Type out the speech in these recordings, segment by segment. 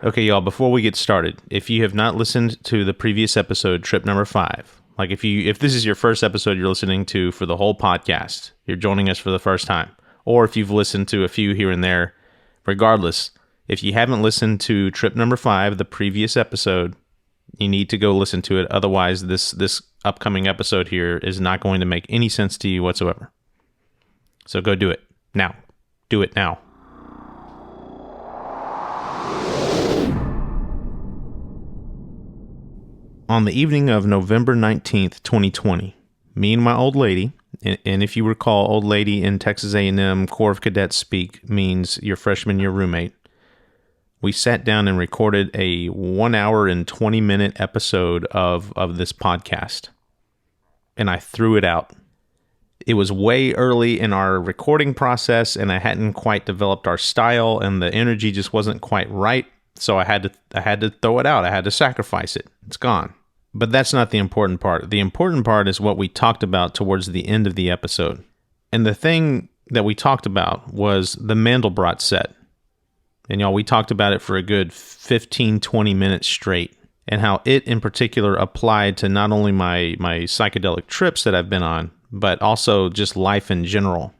Okay, y'all, before we get started, if you have not listened to the previous episode, trip number 5, like if this is your first episode you're listening to for the whole podcast, you're joining us for the first time, or if you've listened to a few here and there, regardless, if you haven't listened to trip number 5, the previous episode, you need to go listen to it. Otherwise, this upcoming episode here is not going to make any sense to you whatsoever. So go do it now. Do it now. On the evening of November 19th, 2020, me and my old lady, and if you recall, old lady in Texas A&M Corps of Cadets speak means your freshman year roommate, we sat down and recorded a 1 hour and 20 minute episode of this podcast. And I threw it out. It was way early in our recording process, and I hadn't quite developed our style, and the energy just wasn't quite right. So I had to throw it out. I had to sacrifice it. It's gone. But that's not the important part. The important part is what we talked about towards the end of the episode. And the thing that we talked about was the Mandelbrot set. And y'all, we talked about it for a good 15, 20 minutes straight. And how it in particular applied to not only my psychedelic trips that I've been on, but also just life in general.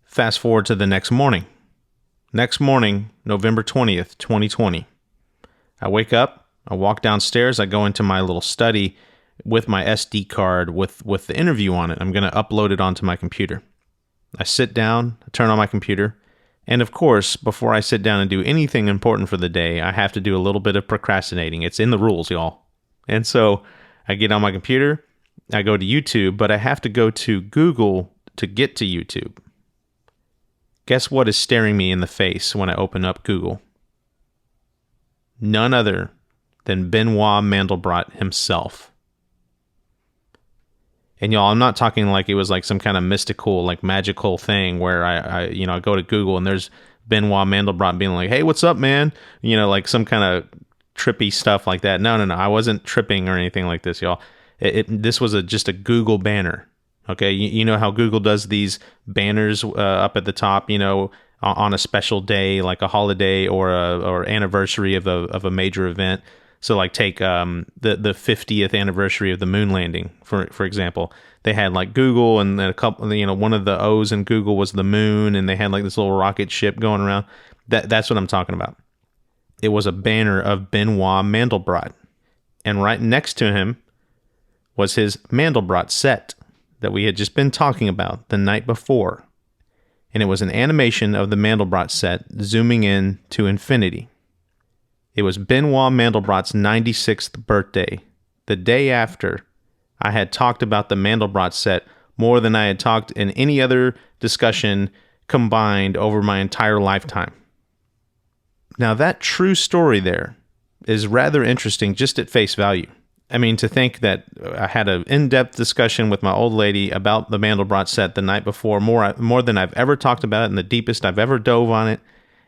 Fast forward to the next morning. Next morning, November 20th, 2020. I wake up, I walk downstairs, I go into my little study with my SD card with the interview on it. I'm going to upload it onto my computer. I sit down, I turn on my computer, and of course, before I sit down and do anything important for the day, I have to do a little bit of procrastinating. It's in the rules, y'all. And so I get on my computer, I go to YouTube, but I have to go to Google to get to YouTube. Guess what is staring me in the face when I open up Google? None other than Benoit Mandelbrot himself. And y'all, I'm not talking like it was like some kind of mystical, like magical thing where I go to Google and there's Benoit Mandelbrot being like, "Hey, what's up, man?" Like some kind of trippy stuff like that. No. I wasn't tripping or anything like this, y'all. This was just a Google banner. Okay, you know how Google does these banners up at the top, on a special day, like a holiday or anniversary of a major event. So like take the 50th anniversary of the moon landing, for example. They had like Google and a couple, one of the O's in Google was the moon, and they had like this little rocket ship going around. That's what I'm talking about. It was a banner of Benoit Mandelbrot, and right next to him was his Mandelbrot set that we had just been talking about the night before. And it was an animation of the Mandelbrot set zooming in to infinity. It was Benoit Mandelbrot's 96th birthday, the day after I had talked about the Mandelbrot set more than I had talked in any other discussion combined over my entire lifetime. Now that true story there is rather interesting just at face value. I mean, to think that I had an in-depth discussion with my old lady about the Mandelbrot set the night before, more than I've ever talked about it and the deepest I've ever dove on it.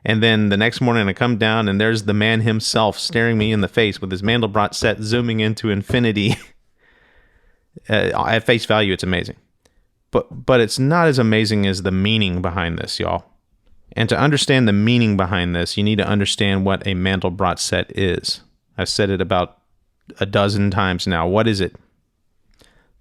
And then the next morning I come down and there's the man himself staring me in the face with his Mandelbrot set zooming into infinity. At face value, it's amazing. But it's not as amazing as the meaning behind this, y'all. And to understand the meaning behind this, you need to understand what a Mandelbrot set is. I've said it about a dozen times now. What is it?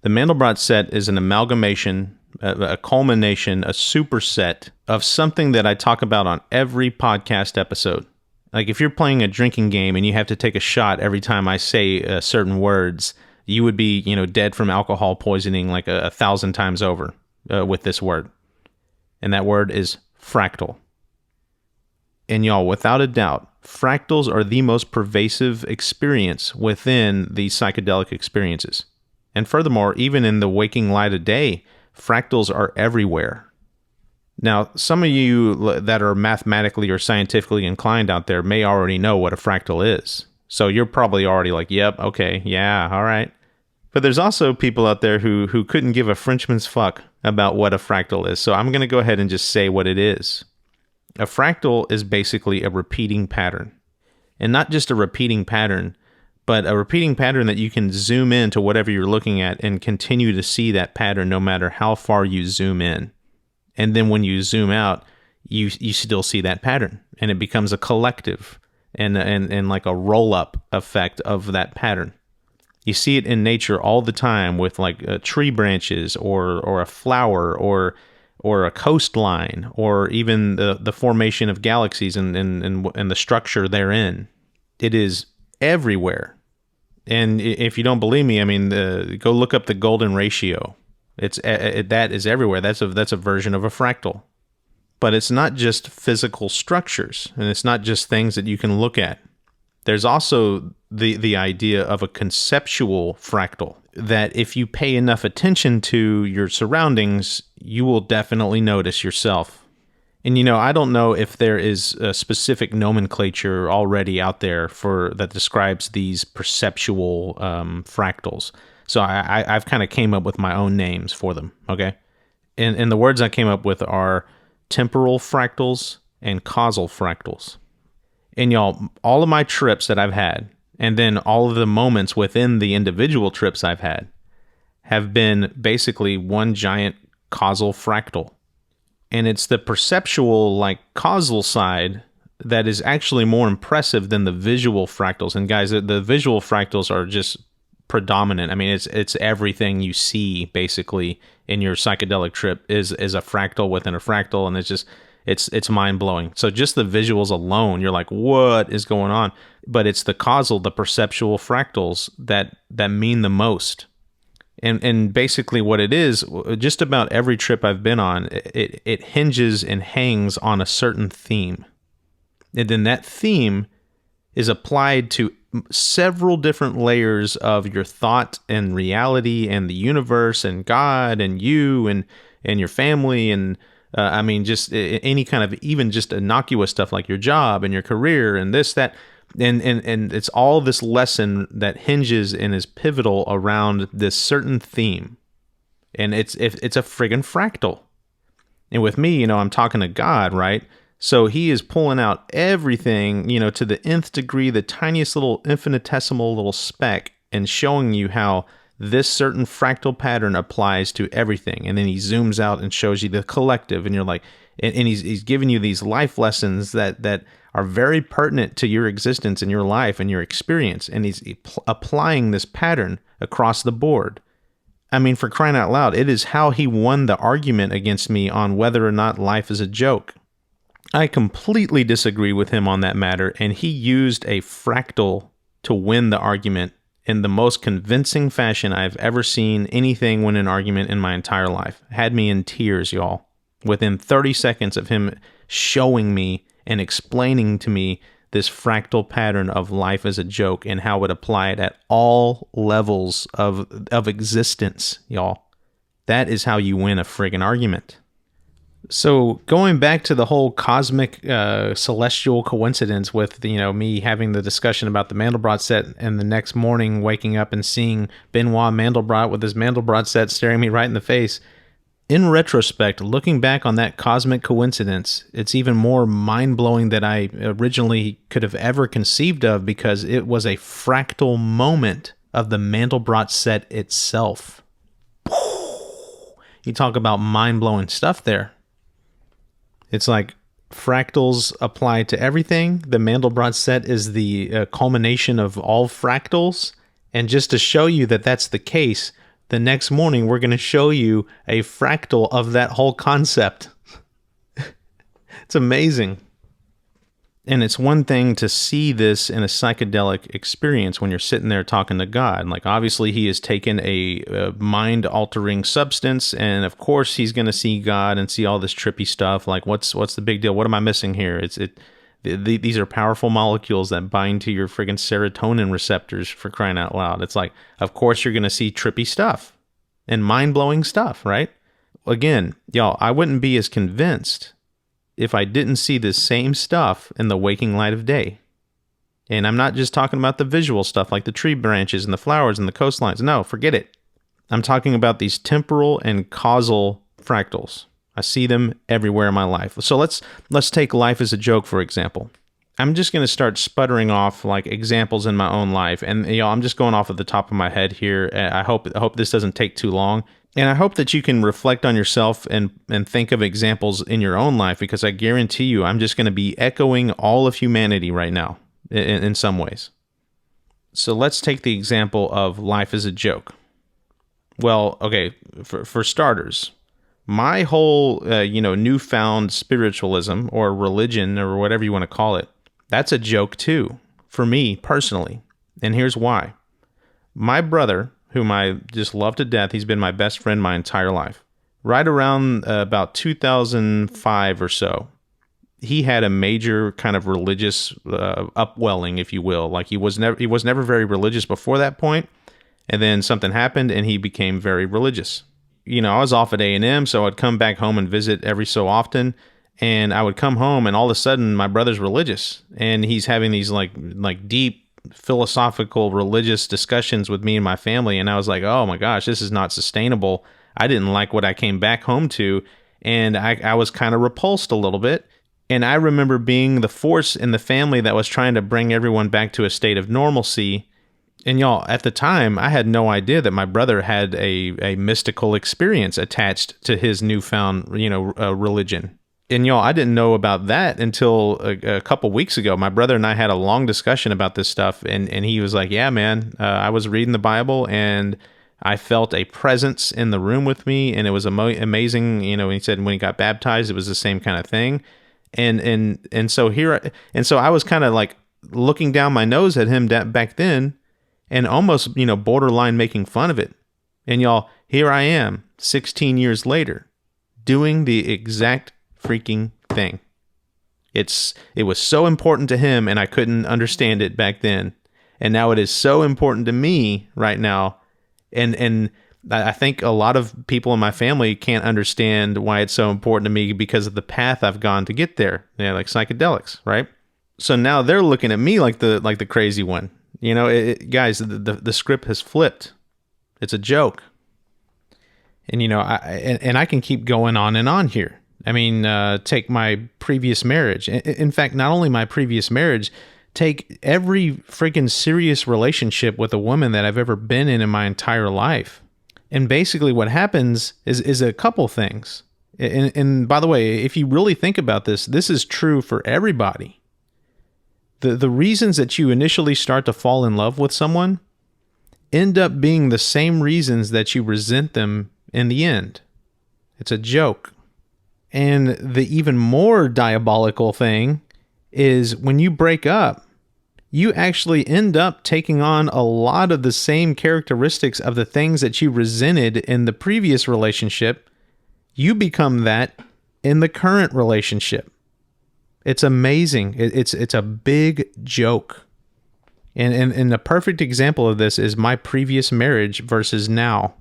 The Mandelbrot set is an amalgamation, a culmination, a superset of something that I talk about on every podcast episode. Like if you're playing a drinking game and you have to take a shot every time I say certain words, you would be, dead from alcohol poisoning like 1,000 times over with this word. And that word is fractal. And y'all, without a doubt, fractals are the most pervasive experience within these psychedelic experiences. And furthermore, even in the waking light of day, fractals are everywhere. Now, some of you that are mathematically or scientifically inclined out there may already know what a fractal is. So you're probably already like, yep, okay, yeah, all right. But there's also people out there who couldn't give a Frenchman's fuck about what a fractal is. So I'm going to go ahead and just say what it is. A fractal is basically a repeating pattern. And not just a repeating pattern, but a repeating pattern that you can zoom in to whatever you're looking at and continue to see that pattern no matter how far you zoom in. And then when you zoom out, you still see that pattern. And it becomes a collective. and like a roll-up effect of that pattern. You see it in nature all the time with like tree branches or a flower or a coastline or even the formation of galaxies and the structure therein. It is everywhere. And if you don't believe me, I mean, go look up the golden ratio. That is everywhere. That's a version of a fractal. But it's not just physical structures, and it's not just things that you can look at. There's also the idea of a conceptual fractal, that if you pay enough attention to your surroundings, you will definitely notice yourself. And, I don't know if there is a specific nomenclature already out there that describes these perceptual fractals. So I've kind of came up with my own names for them, okay? And the words I came up with are temporal fractals and causal fractals. And y'all, all of my trips that I've had, and then all of the moments within the individual trips I've had, have been basically one giant causal fractal. And it's the perceptual, like, causal side that is actually more impressive than the visual fractals. And guys, the visual fractals are just predominant. I mean, it's everything you see basically in your psychedelic trip is a fractal within a fractal, and it's mind blowing. So just the visuals alone, you're like, what is going on? But it's the causal, the perceptual fractals that mean the most. And basically what it is, just about every trip I've been on, it hinges and hangs on a certain theme. And then that theme is applied to several different layers of your thought and reality and the universe and God and you and your family and I mean, just any kind of even just innocuous stuff like your job and your career and this, that, and it's all this lesson that hinges and is pivotal around this certain theme. And it's a friggin' fractal. And with me, I'm talking to God, right? So he is pulling out everything, to the nth degree, the tiniest little infinitesimal little speck, and showing you how this certain fractal pattern applies to everything. And then he zooms out and shows you the collective, and you're like, and he's giving you these life lessons that are very pertinent to your existence and your life and your experience. And he's applying this pattern across the board. I mean, for crying out loud, it is how he won the argument against me on whether or not life is a joke. I completely disagree with him on that matter, and he used a fractal to win the argument in the most convincing fashion I've ever seen anything win an argument in my entire life. Had me in tears, y'all. Within 30 seconds of him showing me and explaining to me this fractal pattern of life as a joke and how it applied at all levels of existence, y'all. That is how you win a friggin' argument. So going back to the whole cosmic celestial coincidence with me having the discussion about the Mandelbrot set and the next morning waking up and seeing Benoit Mandelbrot with his Mandelbrot set staring me right in the face, in retrospect, looking back on that cosmic coincidence, it's even more mind-blowing than I originally could have ever conceived of, because it was a fractal moment of the Mandelbrot set itself. You talk about mind-blowing stuff there. It's like fractals apply to everything. The Mandelbrot set is the culmination of all fractals. And just to show you that that's the case, the next morning we're going to show you a fractal of that whole concept. It's amazing. And it's one thing to see this in a psychedelic experience when you're sitting there talking to God. Like, obviously, he has taken a mind-altering substance, and of course, he's going to see God and see all this trippy stuff. Like, what's the big deal? What am I missing here? These are powerful molecules that bind to your friggin' serotonin receptors, for crying out loud. It's like, of course, you're going to see trippy stuff and mind-blowing stuff, right? Again, y'all, I wouldn't be as convinced if I didn't see this same stuff in the waking light of day. And I'm not just talking about the visual stuff like the tree branches and the flowers and the coastlines. No, forget it. I'm talking about these temporal and causal fractals. I see them everywhere in my life. So let's take life as a joke, for example. I'm just going to start sputtering off like examples in my own life. And I'm just going off of the top of my head here. I hope this doesn't take too long. And I hope that you can reflect on yourself and think of examples in your own life, because I guarantee you I'm just going to be echoing all of humanity right now. in some ways. So let's take the example of life as a joke. Well, okay, for starters, my whole newfound spiritualism or religion or whatever you want to call it, that's a joke too, for me personally. And here's why. My brother, whom I just love to death, he's been my best friend my entire life. Right around about 2005 or so, he had a major kind of religious upwelling, if you will. Like he was never very religious before that point, and then something happened and he became very religious. I was off at A&M, so I'd come back home and visit every so often, and I would come home and all of a sudden my brother's religious, and he's having these like deep philosophical religious discussions with me and my family, and I was like, oh my gosh, this is not sustainable. I didn't like what I came back home to, and I was kind of repulsed a little bit. And I remember being the force in the family that was trying to bring everyone back to a state of normalcy. And y'all, at the time, I had no idea that my brother had a mystical experience attached to his newfound, religion. And y'all, I didn't know about that until a couple weeks ago. My brother and I had a long discussion about this stuff, and he was like, yeah, man, I was reading the Bible, and I felt a presence in the room with me, and it was amazing. He said when he got baptized, it was the same kind of thing. And so I was kind of like looking down my nose at him back then, and almost, borderline making fun of it. And y'all, here I am 16 years later doing the exact freaking thing. It was so important to him, and I couldn't understand it back then. And now it is so important to me right now. And I think a lot of people in my family can't understand why it's so important to me because of the path I've gone to get there. Like psychedelics, right? So now they're looking at me like the crazy one. Guys, the script has flipped. It's a joke. And I can keep going on and on here. I mean, take my previous marriage. In fact, not only my previous marriage, take every freaking serious relationship with a woman that I've ever been in my entire life. And basically what happens is a couple things. And by the way, if you really think about this, this is true for everybody. The reasons that you initially start to fall in love with someone end up being the same reasons that you resent them in the end. It's a joke. And the even more diabolical thing is when you break up, you actually end up taking on a lot of the same characteristics of the things that you resented in the previous relationship. You become that in the current relationship. It's amazing. It's a big joke. And the perfect example of this is my previous marriage versus now.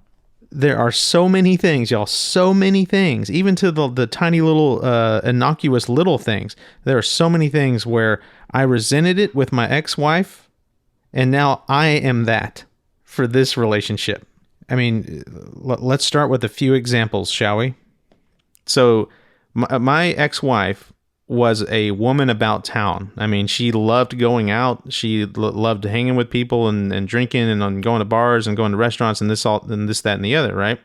There are so many things, y'all, so many things, even to the tiny little innocuous little things. There are so many things where I resented it with my ex-wife, and now I am that for this relationship. I mean, let's start with a few examples, shall we? So my ex-wife was a woman about town. I mean, she loved going out. She loved hanging with people and drinking and going to bars and going to restaurants and this, that, and the other, right?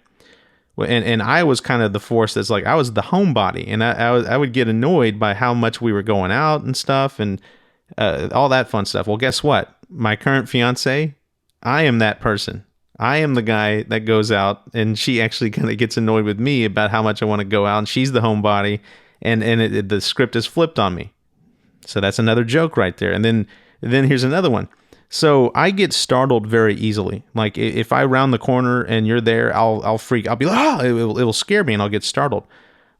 And I was kind of the force that's like, I was the homebody, and I would get annoyed by how much we were going out and stuff and all that fun stuff. Well, guess what? My current fiance, I am that person. I am the guy that goes out, and she actually kind of gets annoyed with me about how much I want to go out, and she's the homebody. And the script is flipped on me. So that's another joke right there. And then here's another one. So I get startled very easily. Like if I round the corner and you're there, I'll freak. I'll be like, it'll scare me and I'll get startled.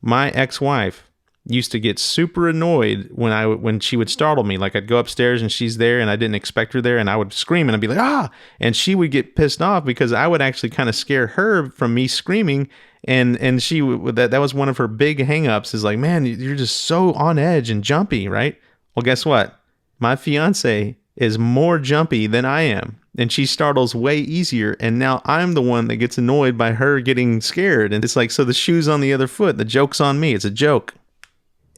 My ex-wife used to get super annoyed when she would startle me. Like I'd go upstairs and she's there and I didn't expect her there, and I would scream and I'd be like, and she would get pissed off because I would actually kind of scare her from me screaming. And she that was one of her big hangups is like, man, you're just so on edge and jumpy, right? Well, guess what? My fiance is more jumpy than I am, and she startles way easier. And now I'm the one that gets annoyed by her getting scared. And it's like, so the shoe's on the other foot. The joke's on me. It's a joke.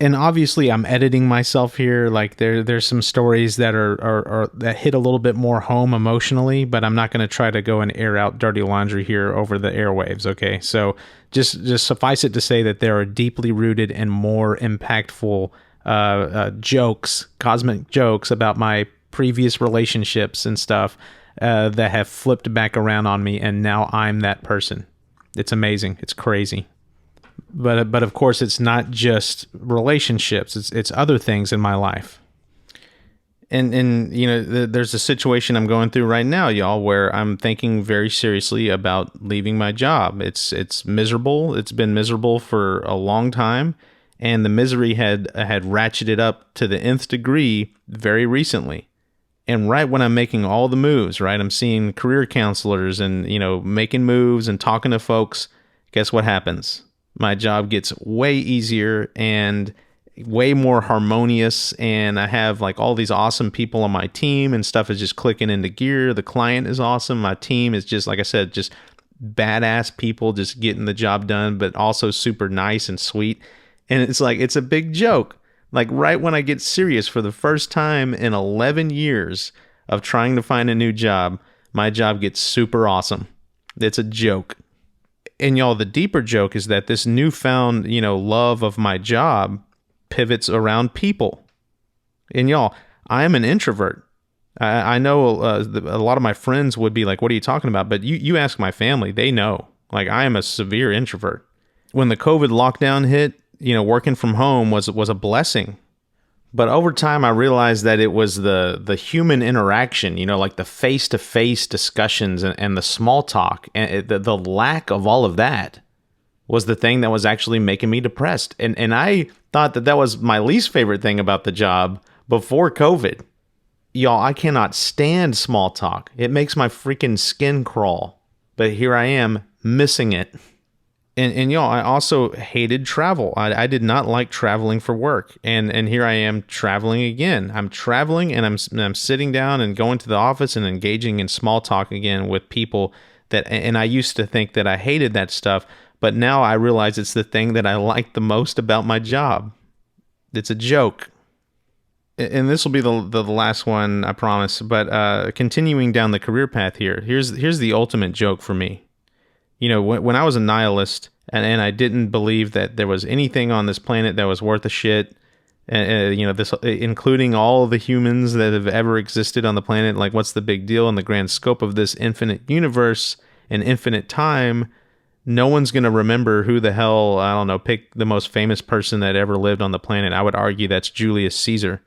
And obviously I'm editing myself here. Like there's some stories that are that hit a little bit more home emotionally, but I'm not going to try to go and air out dirty laundry here over the airwaves. Okay. So just suffice it to say that there are deeply rooted and more impactful jokes, cosmic jokes about my previous relationships and stuff that have flipped back around on me, and now I'm that person. It's amazing. It's crazy. But of course, it's not just relationships. It's other things in my life. And there's a situation I'm going through right now, y'all, where I'm thinking very seriously about leaving my job. It's miserable. It's been miserable for a long time, and the misery had ratcheted up to the nth degree very recently. And right when I'm making all the moves, right, I'm seeing career counselors and making moves and talking to folks. Guess what happens? My job gets way easier and way more harmonious, and I have like all these awesome people on my team, and stuff is just clicking into gear. The client is awesome. My team is just, like I said, just badass people just getting the job done, but also super nice and sweet. And it's like, it's a big joke. Like right when I get serious for the first time in 11 years of trying to find a new job, my job gets super awesome. It's a joke. And y'all, the deeper joke is that this newfound, love of my job pivots around people. And y'all, I am an introvert. I know a lot of my friends would be like, what are you talking about? But you ask my family, they know. Like, I am a severe introvert. When the COVID lockdown hit, working from home was a blessing. But over time, I realized that it was the human interaction, like the face-to-face discussions and the small talk, and the lack of all of that was the thing that was actually making me depressed. And I thought that was my least favorite thing about the job before COVID. Y'all, I cannot stand small talk. It makes my freaking skin crawl. But here I am, missing it. And y'all, I also hated travel. I did not like traveling for work. And here I am traveling again. I'm traveling, and I'm sitting down and going to the office and engaging in small talk again with people and I used to think that I hated that stuff, but now I realize it's the thing that I like the most about my job. It's a joke. And this will be the last one, I promise. But continuing down the career path here, here's the ultimate joke for me. When I was a nihilist and I didn't believe that there was anything on this planet that was worth a shit, this including all the humans that have ever existed on the planet, like what's the big deal in the grand scope of this infinite universe and infinite time? No one's going to remember who the hell, I don't know, pick the most famous person that ever lived on the planet. I would argue that's Julius Caesar.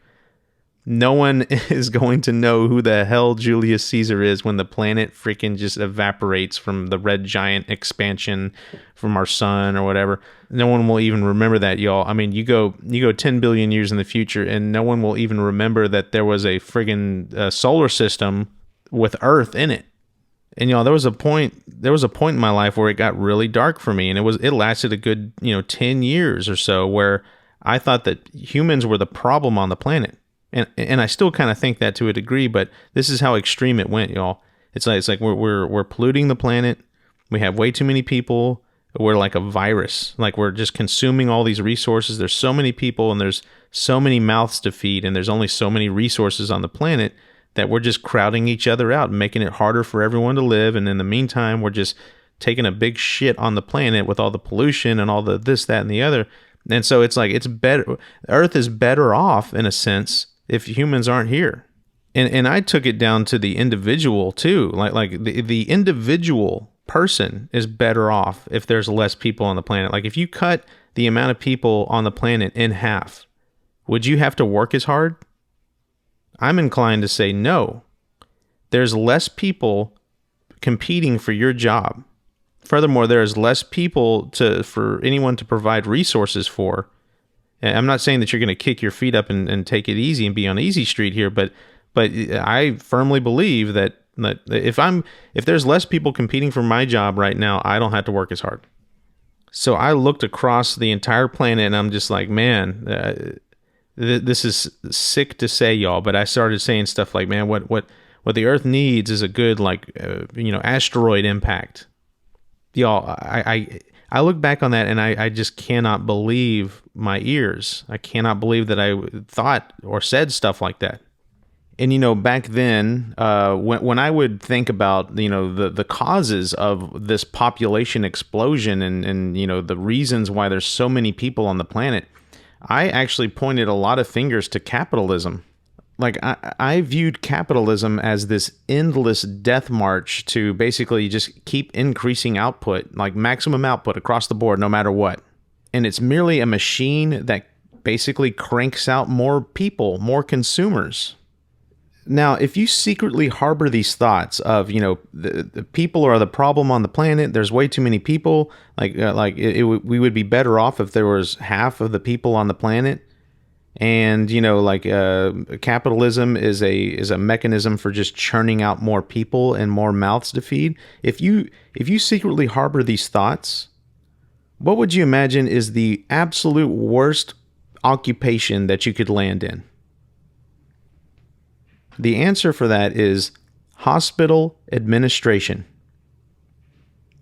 No one is going to know who the hell Julius Caesar is when the planet freaking just evaporates from the red giant expansion from our sun or whatever. No one will even remember that, y'all. I mean, you go 10 billion years in the future and no one will even remember that there was a friggin' solar system with Earth in it. And y'all, there was a point in my life where it got really dark for me, and it lasted a good 10 years or so, where I thought that humans were the problem on the planet. And I still kind of think that to a degree, but this is how extreme it went, y'all. It's like we're polluting the planet. We have way too many people. We're like a virus. Like, we're just consuming all these resources. There's so many people, and there's so many mouths to feed, and there's only so many resources on the planet that we're just crowding each other out and making it harder for everyone to live. And in the meantime, we're just taking a big shit on the planet with all the pollution and all the this, that, and the other. And so it's like, it's better. Earth is better off in a sense if humans aren't here. And I took it down to the individual too. Like the individual person is better off if there's less people on the planet. Like, if you cut the amount of people on the planet in half, would you have to work as hard? I'm inclined to say no. There's less people competing for your job. Furthermore, there's less people for anyone to provide resources for. And I'm not saying that you're going to kick your feet up and take it easy and be on easy street here, but I firmly believe that if there's less people competing for my job right now, I don't have to work as hard. So I looked across the entire planet and I'm just like, man, this is sick to say, y'all, but I started saying stuff like, man, what the Earth needs is a good asteroid impact. Y'all, I look back on that and I just cannot believe my ears. I cannot believe that I thought or said stuff like that. And back then, when I would think about the causes of this population explosion and the reasons why there's so many people on the planet, I actually pointed a lot of fingers to capitalism. Like I viewed capitalism as this endless death march to basically just keep increasing output, like maximum output across the board, no matter what. And it's merely a machine that basically cranks out more people, more consumers. Now, if you secretly harbor these thoughts of, the people are the problem on the planet, there's way too many people, we would be better off if there was half of the people on the planet. And capitalism is a mechanism for just churning out more people and more mouths to feed. If you secretly harbor these thoughts, what would you imagine is the absolute worst occupation that you could land in? The answer for that is hospital administration.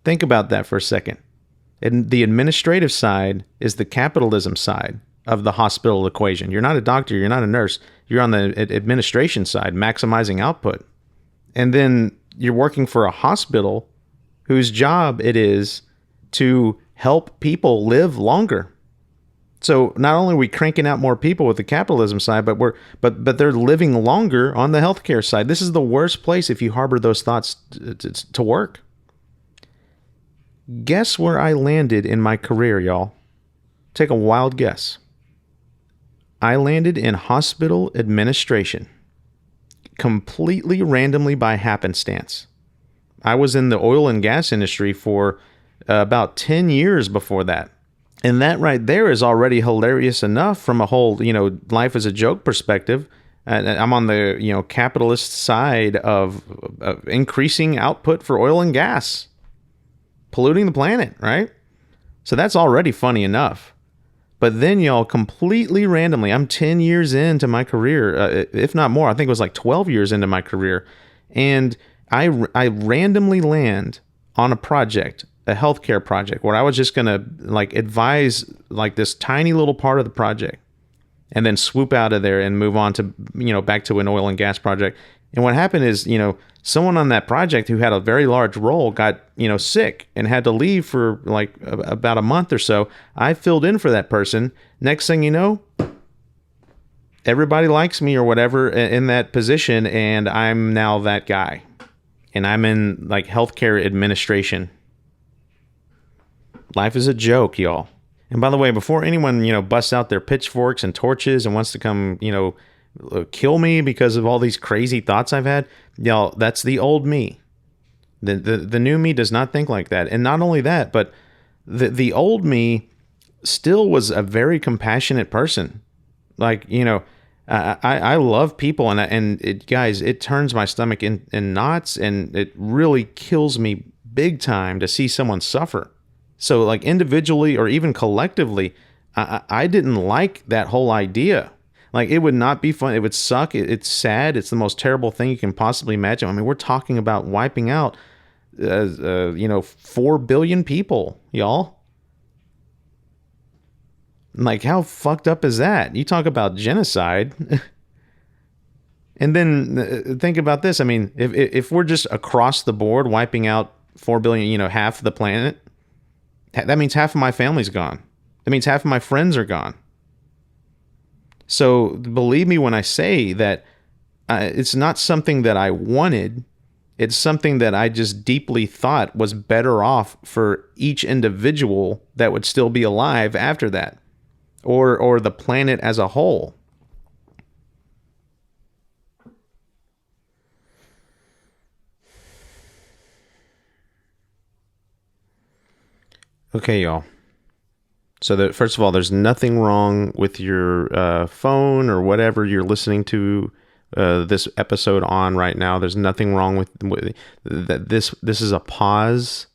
Think about that for a second. And the administrative side is the capitalism side of the hospital equation. You're not a doctor, you're not a nurse, you're on the administration side, maximizing output. And then you're working for a hospital whose job it is to help people live longer. So not only are we cranking out more people with the capitalism side, but they're living longer on the healthcare side. This is the worst place if you harbor those thoughts to work. Guess where I landed in my career, y'all? Take a wild guess. I landed in hospital administration, completely randomly by happenstance. I was in the oil and gas industry for about 10 years before that. And that right there is already hilarious enough from a whole, life as a joke perspective. I'm on the, capitalist side of increasing output for oil and gas, polluting the planet, right? So that's already funny enough. But then y'all completely randomly, I'm 10 years into my career, if not more, I think it was like 12 years into my career. And I randomly land on a project, a healthcare project, where I was just going to advise this tiny little part of the project and then swoop out of there and move on to, back to an oil and gas project. And what happened is, someone on that project who had a very large role got, sick and had to leave for about a month or so. I filled in for that person. Next thing you know, everybody likes me or whatever in that position. And I'm now that guy. And I'm in healthcare administration. Life is a joke, y'all. And by the way, before anyone, busts out their pitchforks and torches and wants to come, kill me because of all these crazy thoughts I've had, y'all, that's the old me. The new me does not think like that. And not only that, but the old me still was a very compassionate person. I love people, and it, guys, it turns my stomach in knots, and it really kills me big time to see someone suffer. So individually or even collectively, I didn't like that whole idea. It would not be fun. It would suck. It's sad. It's the most terrible thing you can possibly imagine. I mean, we're talking about wiping out, 4 billion people, y'all. How fucked up is that? You talk about genocide. And then think about this. I mean, if we're just across the board wiping out 4 billion, half the planet, that means half of my family's gone. That means half of my friends are gone. So believe me when I say that it's not something that I wanted. It's something that I just deeply thought was better off for each individual that would still be alive after that, or the planet as a whole. Okay, y'all. So first of all, there's nothing wrong with your phone or whatever you're listening to this episode on right now. There's nothing wrong with that. This is a pause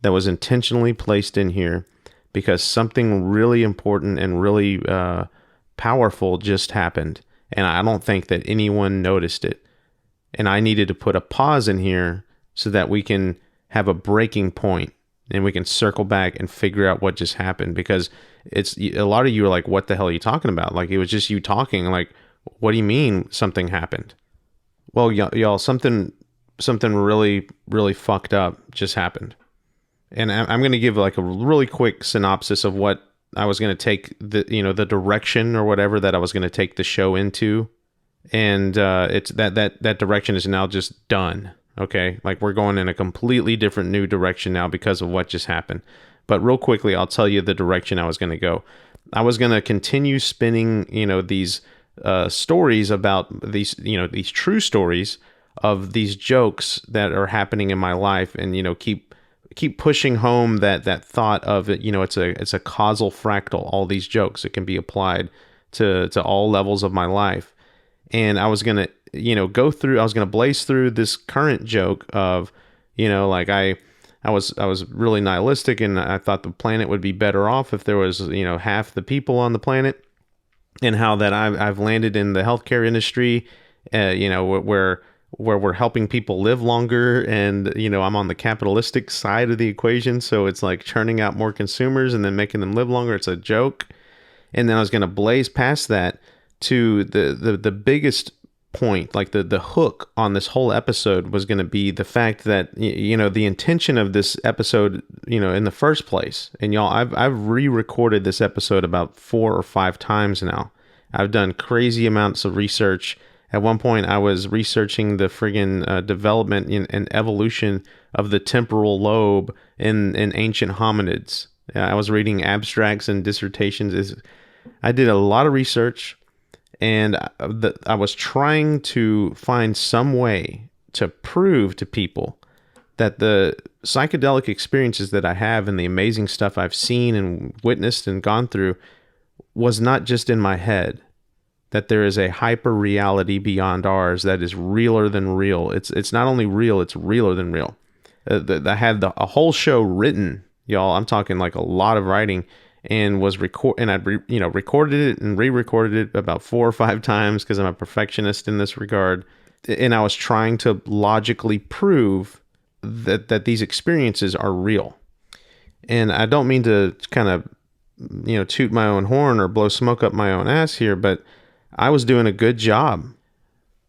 that was intentionally placed in here because something really important and really powerful just happened. And I don't think that anyone noticed it. And I needed to put a pause in here so that we can have a breaking point. And we can circle back and figure out what just happened, because it's a lot of you are like, what the hell are you talking about? It was just you talking. What do you mean something happened? Well, y'all, something really, really fucked up just happened. And I'm going to give a really quick synopsis of what I was going to take the direction or whatever that I was going to take the show into, and it's that direction is now just done. Okay, like we're going in a completely different new direction now because of what just happened. But real quickly, I'll tell you the direction I was going to go. I was going to continue spinning, these stories about these true stories of these jokes that are happening in my life, and keep pushing home that thought of it. It's a causal fractal. All these jokes, it can be applied to all levels of my life. And I was gonna go through. I was gonna blaze through this current joke of like I was really nihilistic, and I thought the planet would be better off if there was half the people on the planet, and how that I've landed in the healthcare industry, where we're helping people live longer, and I'm on the capitalistic side of the equation, so it's like churning out more consumers and then making them live longer. It's a joke. And then I was going to blaze past that to the biggest point, like the hook on this whole episode was going to be the fact that the intention of this episode in the first place. And y'all, I've re-recorded this episode about 4 or 5 times now. I've done crazy amounts of research. At one point, I was researching the friggin' development and evolution of the temporal lobe in ancient hominids. I was reading abstracts and dissertations. I did a lot of research, and I was trying to find some way to prove to people that the psychedelic experiences that I have and the amazing stuff I've seen and witnessed and gone through was not just in my head. That there is a hyper reality beyond ours that is realer than real. It's not only real, it's realer than real. I had a whole show written, y'all. I'm talking like a lot of writing, and recorded it and re-recorded it about 4 or 5 times because I'm a perfectionist in this regard. And I was trying to logically prove that these experiences are real. And I don't mean to kind of toot my own horn or blow smoke up my own ass here, but I was doing a good job.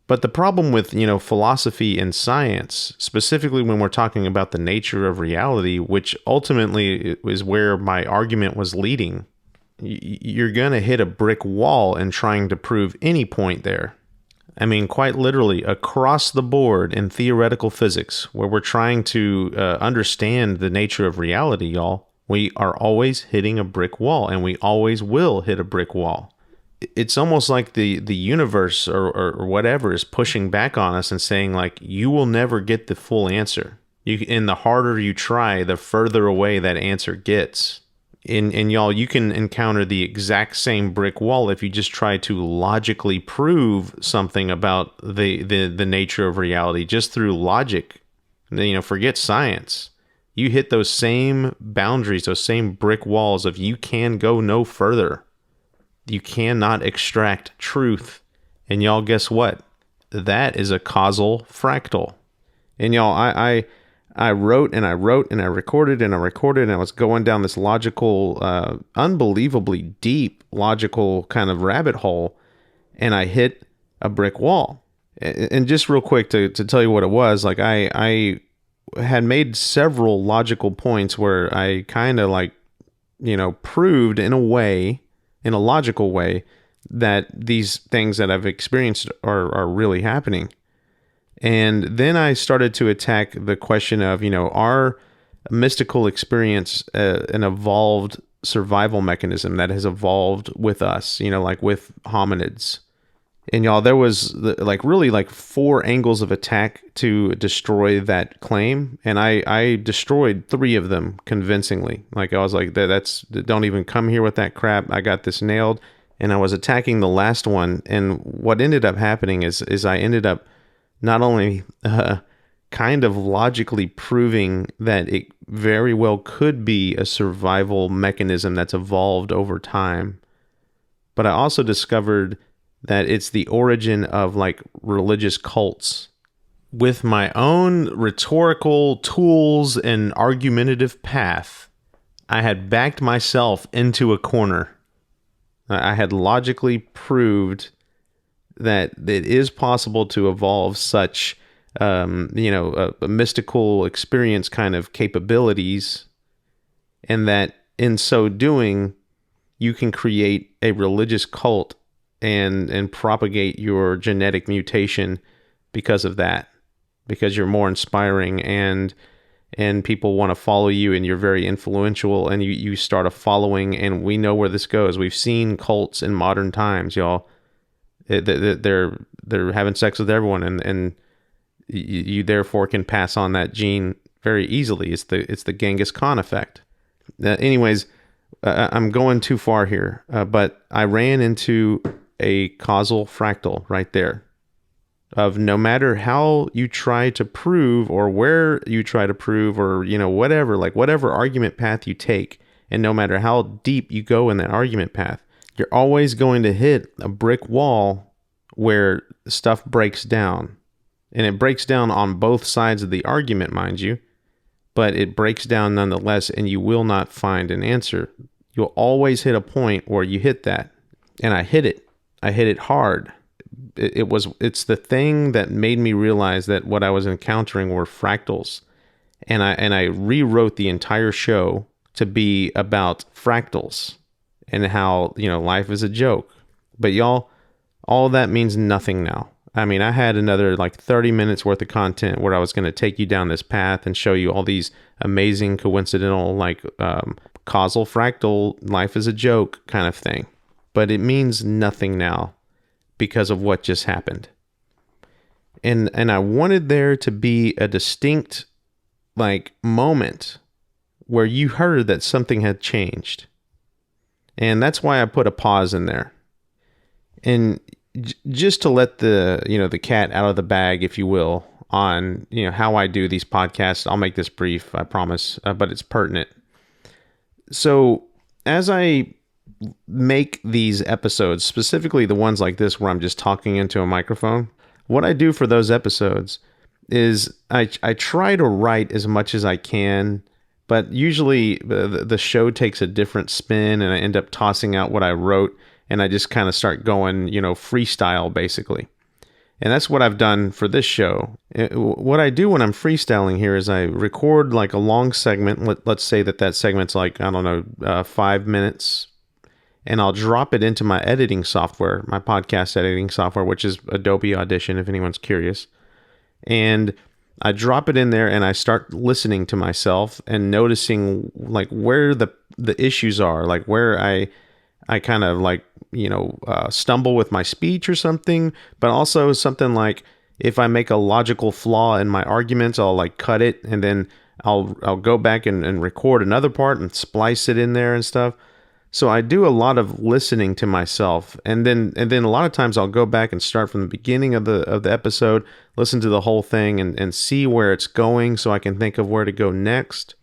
But the problem with, philosophy and science, specifically when we're talking about the nature of reality, which ultimately is where my argument was leading, you're going to hit a brick wall in trying to prove any point there. I mean, quite literally, across the board in theoretical physics, where we're trying to understand the nature of reality, y'all, we are always hitting a brick wall, and we always will hit a brick wall. It's almost like the universe or whatever is pushing back on us and saying, like, you will never get the full answer. And the harder you try, the further away that answer gets. And y'all, you can encounter the exact same brick wall if you just try to logically prove something about the nature of reality just through logic. Forget science. You hit those same boundaries, those same brick walls of you can go no further. You cannot extract truth. And y'all, guess what? That is a causal fractal. And y'all, I wrote and I wrote and I recorded and I recorded, and I was going down this logical, unbelievably deep logical kind of rabbit hole, and I hit a brick wall. And just real quick to tell you what it was, like I had made several logical points where I kind of proved in a logical way that these things that I've experienced are really happening. And then I started to attack the question of, are mystical experience an evolved survival mechanism that has evolved with us, like with hominids. And y'all, there was really 4 angles of attack to destroy that claim. And I destroyed 3 of them convincingly. Like I was like, don't even come here with that crap. I got this nailed. And I was attacking the last one. And what ended up happening is I ended up not only kind of logically proving that it very well could be a survival mechanism that's evolved over time, but I also discovered that it's the origin of religious cults. With my own rhetorical tools and argumentative path, I had backed myself into a corner. I had logically proved that it is possible to evolve such, a mystical experience kind of capabilities, and that in so doing, you can create a religious cult and propagate your genetic mutation because of that, because you're more inspiring and people want to follow you and you're very influential and you start a following, and we know where this goes. We've seen cults in modern times, y'all. They're having sex with everyone, and you therefore can pass on that gene very easily. It's the Genghis Khan effect. Anyways, I'm going too far here, but I ran into a causal fractal right there of no matter how you try to prove or where you try to prove or, whatever argument path you take, and no matter how deep you go in that argument path, you're always going to hit a brick wall where stuff breaks down. And it breaks down on both sides of the argument, mind you, but it breaks down nonetheless, and you will not find an answer. You'll always hit a point where you hit that. And I hit it. I hit it hard. It's the thing that made me realize that what I was encountering were fractals. And I rewrote the entire show to be about fractals and how, life is a joke. But y'all, all that means nothing now. I mean, I had another 30 minutes worth of content where I was going to take you down this path and show you all these amazing coincidental, causal fractal, life is a joke kind of thing. But it means nothing now because of what just happened. And I wanted there to be a distinct moment where you heard that something had changed. And that's why I put a pause in there. And just to let the cat out of the bag, if you will, on how I do these podcasts. I'll make this brief, I promise, but it's pertinent. So as I make these episodes, specifically the ones like this where I'm just talking into a microphone, what I do for those episodes is I try to write as much as I can, but usually the show takes a different spin and I end up tossing out what I wrote and I just kind of start going, freestyle basically. And that's what I've done for this show. What I do when I'm freestyling here is I record a long segment. Let's say that segment's 5 minutes. And I'll drop it into my editing software, my podcast editing software, which is Adobe Audition, if anyone's curious. And I drop it in there and I start listening to myself and noticing where the issues are, where I kind of stumble with my speech or something, but also something if I make a logical flaw in my arguments, I'll cut it and then I'll go back and record another part and splice it in there and stuff. So I do a lot of listening to myself, and then a lot of times I'll go back and start from the beginning of the episode, listen to the whole thing, and see where it's going, so I can think of where to go next.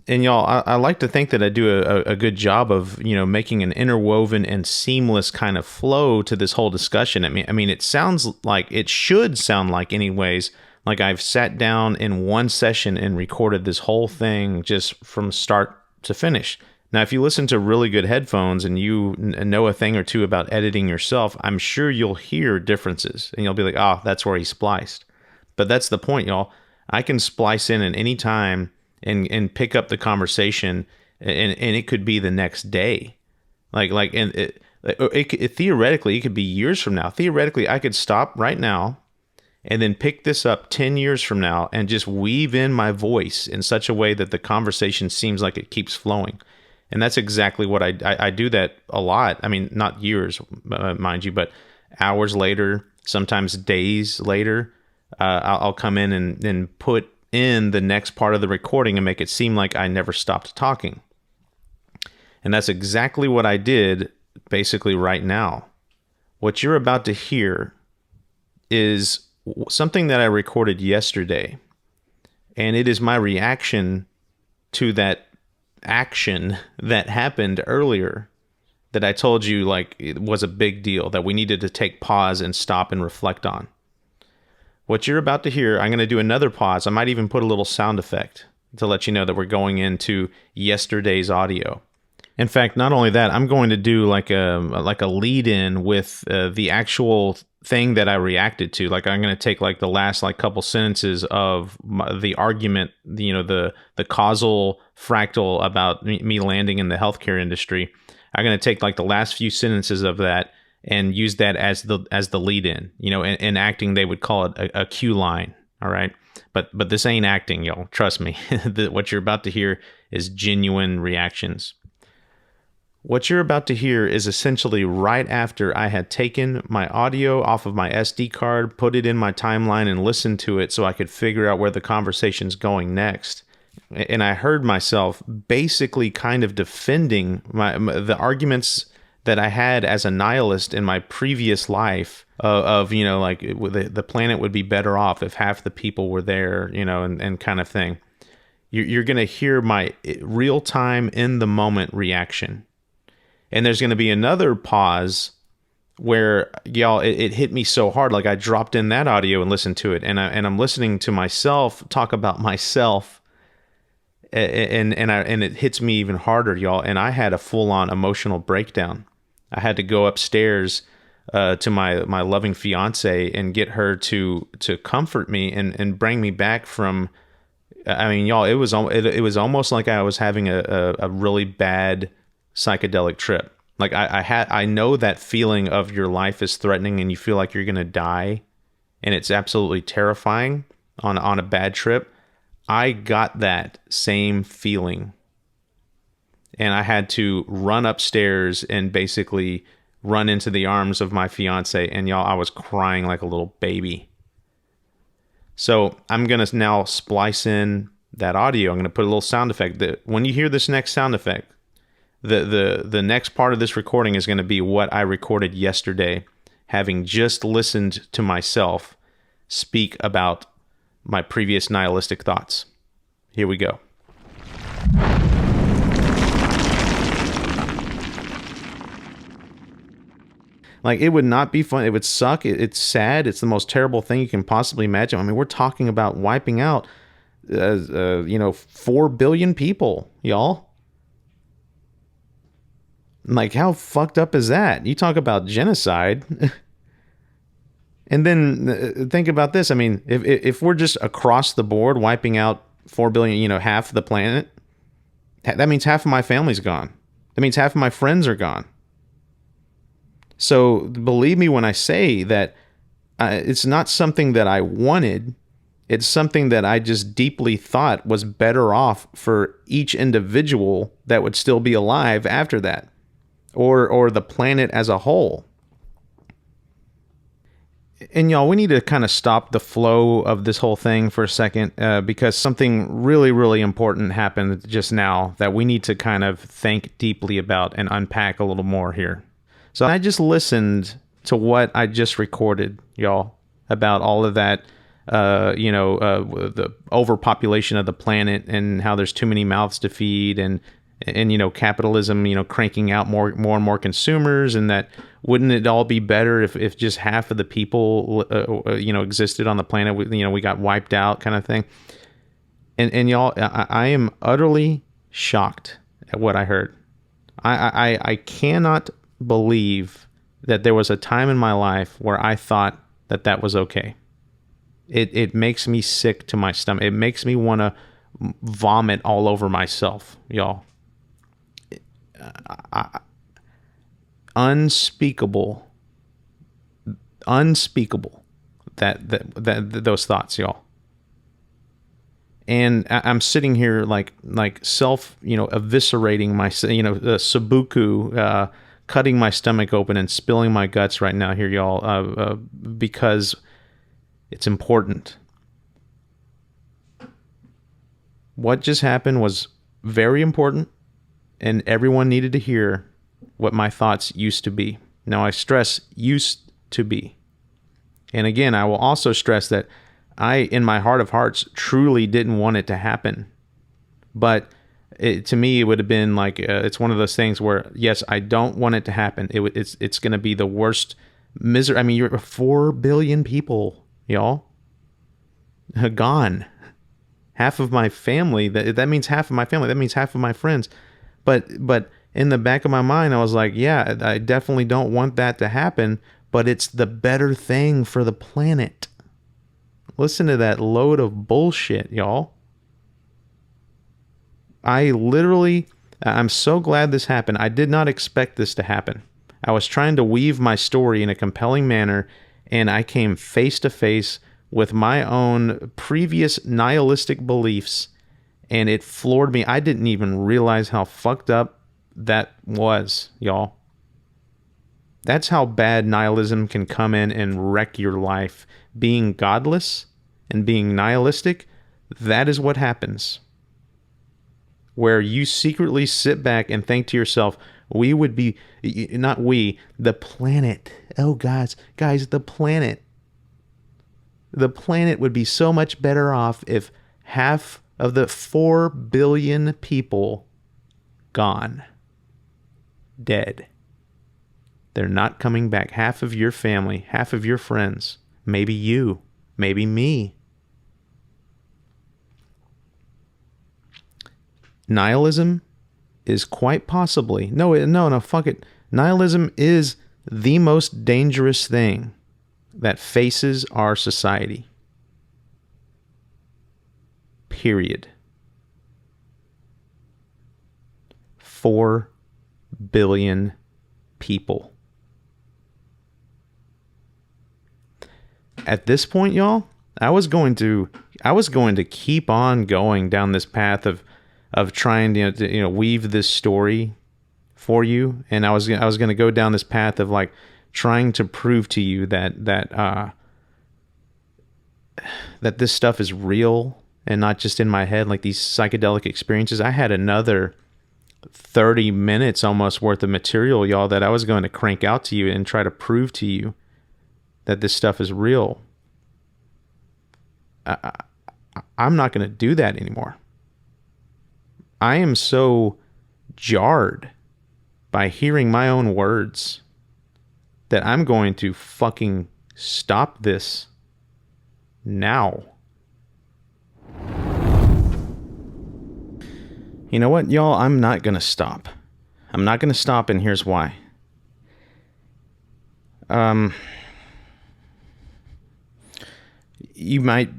And y'all, I like to think that I do a good job of making an interwoven and seamless kind of flow to this whole discussion. I mean, it should sound like, anyways, like I've sat down in one session and recorded this whole thing just from start to finish. Now, if you listen to really good headphones and you know a thing or two about editing yourself, I'm sure you'll hear differences and you'll be like, oh, that's where he spliced. But that's the point, y'all. I can splice in at any time and pick up the conversation, and it could be the next day. Theoretically, it could be years from now. Theoretically, I could stop right now and then pick this up 10 years from now and just weave in my voice in such a way that the conversation seems like it keeps flowing. And that's exactly what I do that a lot. I mean, not years, mind you, but hours later, sometimes days later, I'll come in and put in the next part of the recording and make it seem like I never stopped talking. And that's exactly what I did basically right now. What you're about to hear is something that I recorded yesterday. And it is my reaction to that action that happened earlier that I told you it was a big deal, that we needed to take pause and stop and reflect on. What you're about to hear, I'm going to do another pause. I might even put a little sound effect to let you know that we're going into yesterday's audio. In fact, not only that, I'm going to do like a lead in with the actual thing that I reacted to. I'm going to take the last couple sentences of the argument, the causal fractal about me landing in the healthcare industry. I'm going to take like the last few sentences of that and use that as the lead in. You know, in acting they would call it a cue line. All right. But this ain't acting, y'all. Trust me. What you're about to hear is genuine reactions. What you're about to hear is essentially right after I had taken my audio off of my SD card, put it in my timeline, and listened to it so I could figure out where the conversation's going next. And I heard myself basically kind of defending the arguments that I had as a nihilist in my previous life of you know, like the planet would be better off if half the people were there, you know, and kind of thing. You're going to hear my real-time, in-the-moment reaction. And there's going to be another pause where, y'all, it hit me so hard. Like I dropped in that audio and listened to it. And I'm listening to myself talk about myself. And it hits me even harder, y'all. And I had a full-on emotional breakdown. I had to go upstairs to my loving fiance and get her to comfort me and bring me back from. I mean, y'all, it was almost like I was having a really bad psychedelic trip. Like I know that feeling of your life is threatening and you feel like you're gonna die, and it's absolutely terrifying on a bad trip. I got that same feeling, and I had to run upstairs and basically run into the arms of my fiance, and y'all, I was crying like a little baby. So I'm gonna now splice in that audio. I'm gonna put a little sound effect. When you hear this next sound effect, the next part of this recording is going to be what I recorded yesterday, having just listened to myself speak about my previous nihilistic thoughts. Here we go. Like, it would not be fun. It would suck. It's sad. It's the most terrible thing you can possibly imagine. I mean, we're talking about wiping out, 4 billion people, y'all. Like, how fucked up is that? You talk about genocide. And then think about this. I mean, if we're just across the board wiping out 4 billion, half the planet, that means half of my family's gone. That means half of my friends are gone. So believe me when I say that it's not something that I wanted. It's something that I just deeply thought was better off for each individual that would still be alive after that. Or the planet as a whole. And y'all, we need to kind of stop the flow of this whole thing for a second because something really, really important happened just now that we need to kind of think deeply about and unpack a little more here. So I just listened to what I just recorded, y'all, about all of that, the overpopulation of the planet and how there's too many mouths to feed and capitalism, cranking out more and more consumers, and that wouldn't it all be better if just half of the people, existed on the planet, we got wiped out kind of thing. And y'all, I am utterly shocked at what I heard. I cannot believe that there was a time in my life where I thought that was okay. It makes me sick to my stomach. It makes me want to vomit all over myself, y'all. Unspeakable that those thoughts, y'all. And I'm sitting here like self, eviscerating my, seppuku, cutting my stomach open and spilling my guts right now here, y'all, because it's important. What just happened was very important. And everyone needed to hear what my thoughts used to be. Now, I stress used to be. And again, I will also stress that I, in my heart of hearts, truly didn't want it to happen. But to me, it would have been like, it's one of those things where, yes, I don't want it to happen. It's going to be the worst misery. I mean, you're 4 billion people, y'all, gone. Half of my family, that means half of my family. That means half of my friends. But in the back of my mind, I was like, yeah, I definitely don't want that to happen, but it's the better thing for the planet. Listen to that load of bullshit, y'all. I literally I'm so glad this happened. I did not expect this to happen. I was trying to weave my story in a compelling manner, and I came face to face with my own previous nihilistic beliefs, and it floored me. I didn't even realize how fucked up that was, y'all. That's how bad nihilism can come in and wreck your life. Being godless and being nihilistic, that is what happens. Where you secretly sit back and think to yourself, we would be, not we, the planet. Oh, guys, the planet. The planet would be so much better off if half of the 4 billion people gone. Dead. They're not coming back. Half of your family, half of your friends, maybe you, maybe me. Nihilism is quite possibly, no, fuck it. Nihilism is the most dangerous thing that faces our society. Period. 4 billion people. At this point, y'all, I was going to keep on going down this path of trying to weave this story for you, and I was going to go down this path of like trying to prove to you that this stuff is real and not just in my head, like these psychedelic experiences. I had another 30 minutes almost worth of material, y'all, that I was going to crank out to you and try to prove to you that this stuff is real. I'm not going to do that anymore. I am so jarred by hearing my own words that I'm going to fucking stop this now. You know what, y'all? I'm not going to stop. I'm not going to stop, and here's why. You might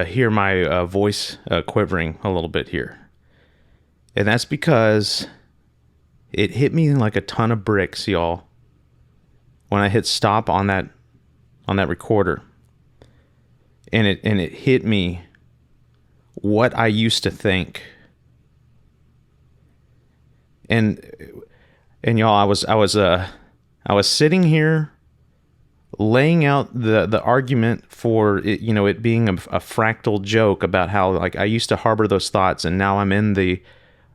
hear my voice quivering a little bit here. And that's because it hit me like a ton of bricks, y'all, when I hit stop on that recorder. And it hit me what I used to think. And y'all, I was sitting here laying out the argument for it, it being a fractal joke about how like I used to harbor those thoughts, and now I'm in the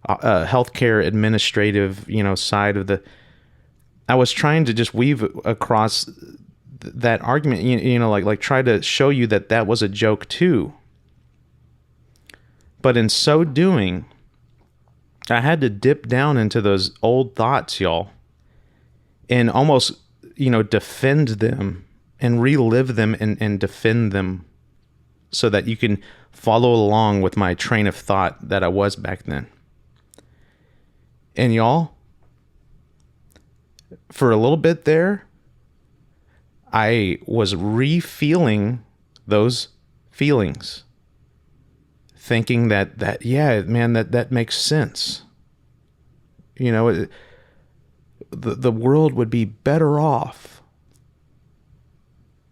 healthcare administrative side of the. I was trying to just weave across that argument, like try to show you that was a joke too. But in so doing, I had to dip down into those old thoughts, y'all, and almost defend them and relive them and defend them so that you can follow along with my train of thought that I was back then. And y'all, for a little bit there, I was re-feeling those feelings, thinking that yeah, man, that makes sense. The world would be better off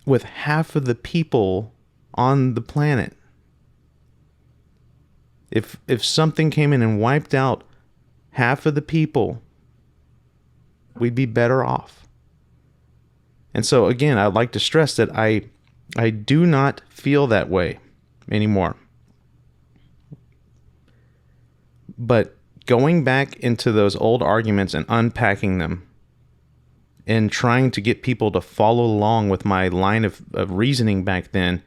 with half of the people on the planet. If something came in and wiped out half of the people, we'd be better off. And so again, I'd like to stress that I do not feel that way anymore. But going back into those old arguments and unpacking them and trying to get people to follow along with my line of reasoning back then,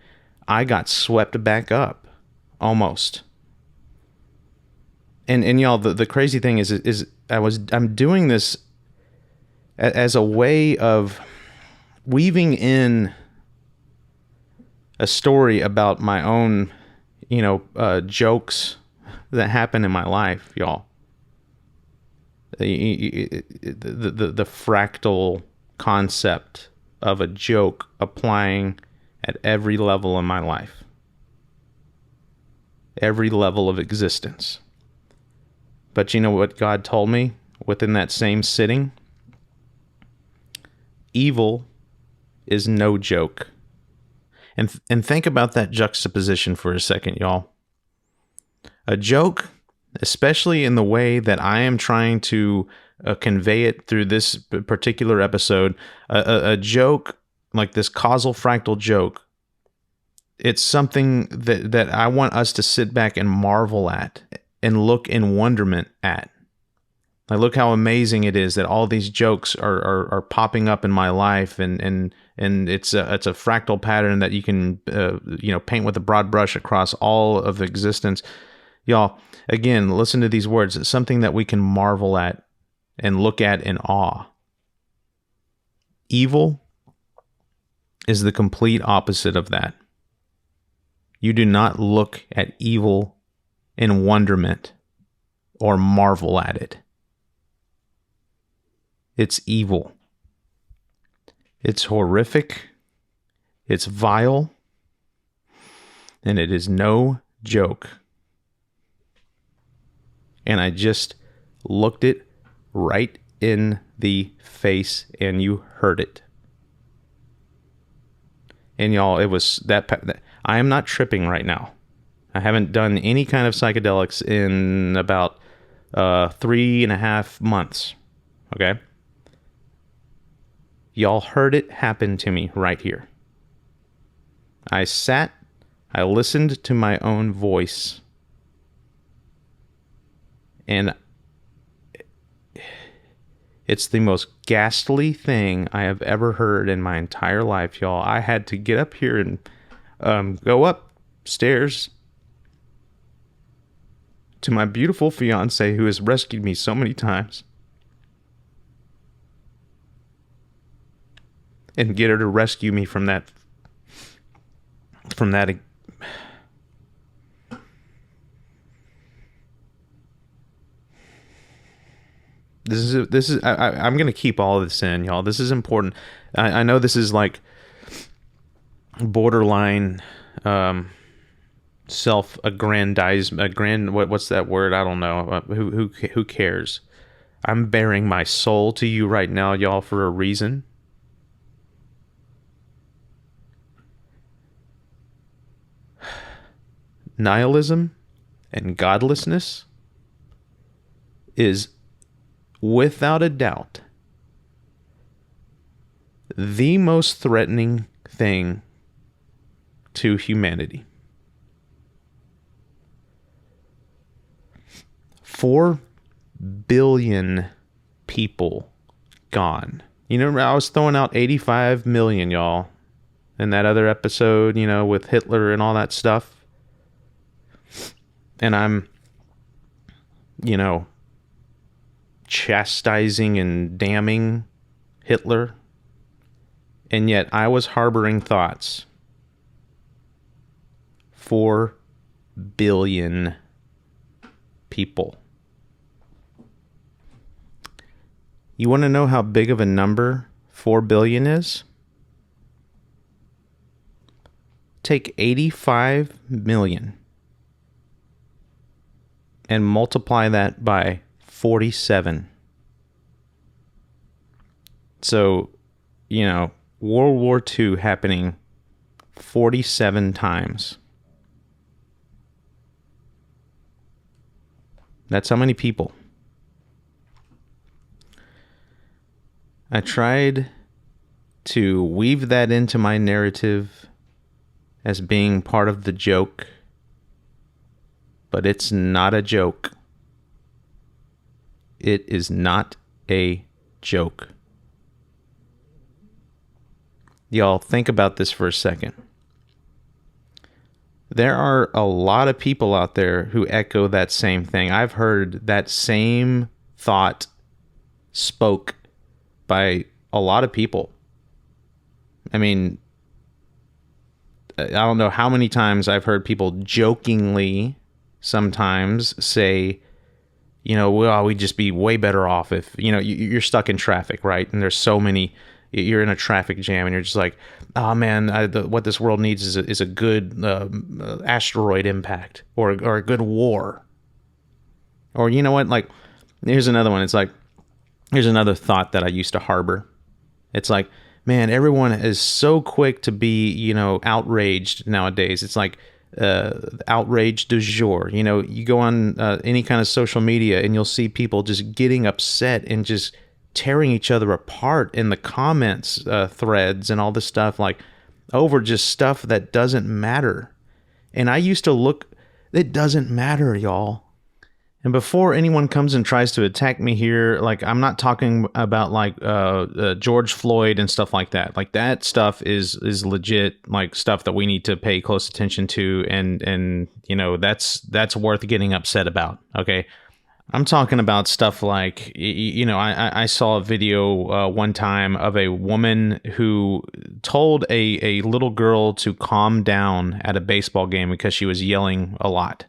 I got swept back up almost. And y'all, the crazy thing is I'm doing this as a way of weaving in a story about my own, jokes that happen in my life, y'all. The fractal concept of a joke applying at every level in my life, every level of existence. But you know what God told me within that same sitting? Evil is no joke. And think about that juxtaposition for a second, y'all. A joke, especially in the way that I am trying to convey it through this particular episode, a joke like this causal fractal joke, it's something that I want us to sit back and marvel at and look in wonderment at. Like, look how amazing it is that all these jokes are popping up in my life, and it's a fractal pattern that you can paint with a broad brush across all of existence. Y'all, again, listen to these words. It's something that we can marvel at and look at in awe. Evil is the complete opposite of that. You do not look at evil in wonderment or marvel at it. It's evil. It's horrific. It's vile. And it is no joke. And I just looked it right in the face, and you heard it. And y'all, it was that I am not tripping right now. I haven't done any kind of psychedelics in about 3.5 months. Okay? Y'all heard it happen to me right here. I listened to my own voice. And it's the most ghastly thing I have ever heard in my entire life, y'all. I had to get up here and go upstairs to my beautiful fiance who has rescued me so many times and get her to rescue me from that. This is I'm going to keep all of this in, y'all. This is important. I know this is like borderline self-aggrandizement, what's that word? I don't know. Who cares? I'm bearing my soul to you right now, y'all, for a reason. Nihilism and godlessness is, without a doubt, the most threatening thing to humanity. 4 billion people gone. You know, I was throwing out 85 million, y'all, in that other episode, with Hitler and all that stuff. And I'm, chastising and damning Hitler. And yet I was harboring thoughts. 4 billion people. You want to know how big of a number 4 billion is? Take 85 million and multiply that by 47. So, World War II happening 47 times. That's how many people. I tried to weave that into my narrative as being part of the joke, but it's not a joke. It is not a joke. Y'all, think about this for a second. There are a lot of people out there who echo that same thing. I've heard that same thought spoke by a lot of people. I mean, I don't know how many times I've heard people jokingly sometimes say, well, we'd just be way better off if, you're stuck in traffic, right? And there's so many, you're in a traffic jam and you're just like, oh man, what this world needs is a good asteroid impact or a good war. Or you know what? Like, here's another one. It's like, here's another thought that I used to harbor. It's like, man, everyone is so quick to be, outraged nowadays. It's like outrage du jour. You go on any kind of social media and you'll see people just getting upset and just tearing each other apart in the comments threads and all this stuff, like over just stuff that doesn't matter. And I used to look, it doesn't matter, y'all. And before anyone comes and tries to attack me here, like, I'm not talking about like George Floyd and stuff like that. Like, that stuff is legit, like, stuff that we need to pay close attention to, and that's worth getting upset about. Okay, I'm talking about stuff like, I saw a video one time of a woman who told a little girl to calm down at a baseball game because she was yelling a lot.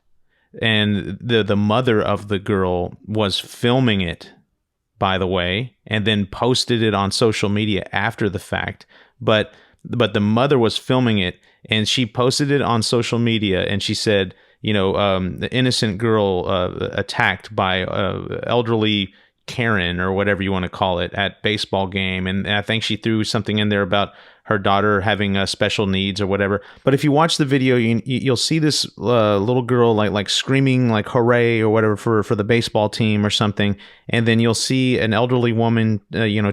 And the mother of the girl was filming it, by the way, and then posted it on social media after the fact. But the mother was filming it, and she posted it on social media, and she said, the innocent girl attacked by elderly Karen, or whatever you want to call it, at baseball game. And I think she threw something in there about her daughter having special needs or whatever. But if you watch the video, you'll see this little girl like screaming like hooray or whatever for the baseball team or something. And then you'll see an elderly woman,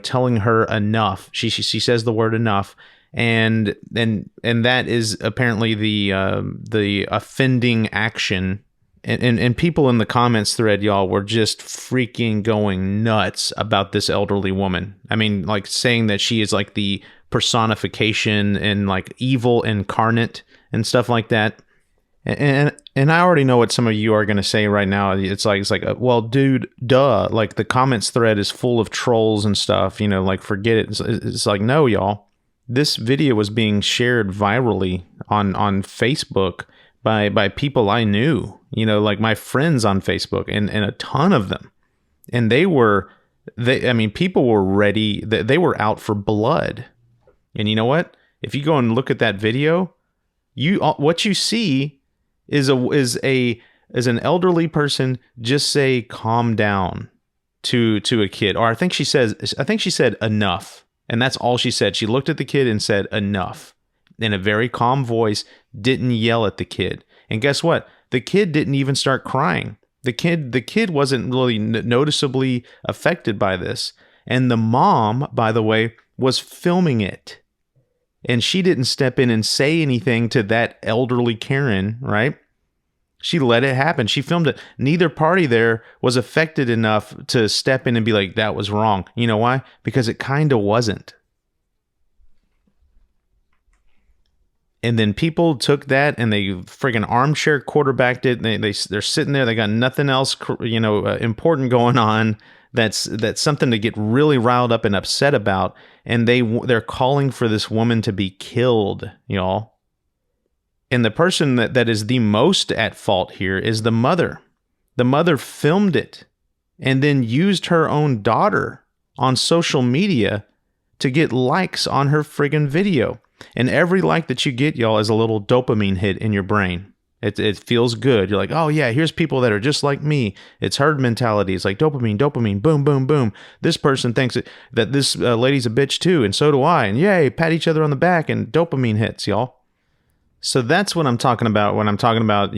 telling her enough. She says the word enough. And that is apparently the offending action. And people in the comments thread, y'all, were just freaking going nuts about this elderly woman. I mean, like, saying that she is like the personification and like evil incarnate and stuff like that. And I already know what some of you are going to say right now. It's like, well, dude, duh. Like, the comments thread is full of trolls and stuff, like, forget it. It's like, no, y'all. This video was being shared virally on Facebook by people I knew, like my friends on Facebook, and a ton of them. And people were ready. They were out for blood. And you know what? If you go and look at that video, what you see is an elderly person just say calm down to a kid. Or I think she said enough. And that's all she said. She looked at the kid and said enough in a very calm voice, didn't yell at the kid. And guess what? The kid didn't even start crying. The kid wasn't really noticeably affected by this. And the mom, by the way, was filming it. And she didn't step in and say anything to that elderly Karen, right? She let it happen. She filmed it. Neither party there was affected enough to step in and be like, that was wrong. You know why? Because it kind of wasn't. And then people took that and they friggin' armchair quarterbacked it. They're sitting there. They got nothing else, important going on. That's something to get really riled up and upset about. And they're calling for this woman to be killed, y'all. And the person that is the most at fault here is the mother. The mother filmed it and then used her own daughter on social media to get likes on her friggin' video. And every like that you get, y'all, is a little dopamine hit in your brain. It feels good. You're like, oh yeah, here's people that are just like me. It's herd mentality. It's like dopamine, boom, boom, boom. This person thinks that this lady's a bitch too, and so do I. And yay, pat each other on the back, and dopamine hits, y'all. So that's what I'm talking about when I'm talking about,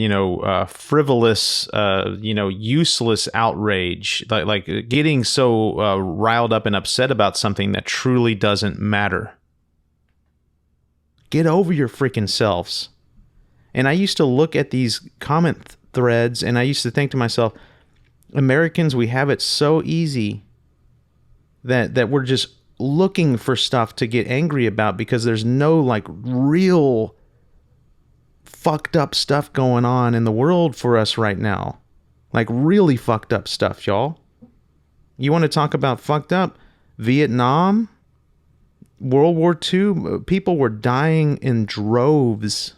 frivolous, useless outrage, like getting so riled up and upset about something that truly doesn't matter. Get over your freaking selves. And I used to look at these comment threads and I used to think to myself, Americans, we have it so easy that we're just looking for stuff to get angry about because there's no like real fucked up stuff going on in the world for us right now. Like really fucked up stuff, y'all. You want to talk about fucked up? Vietnam? World War II? People were dying in droves.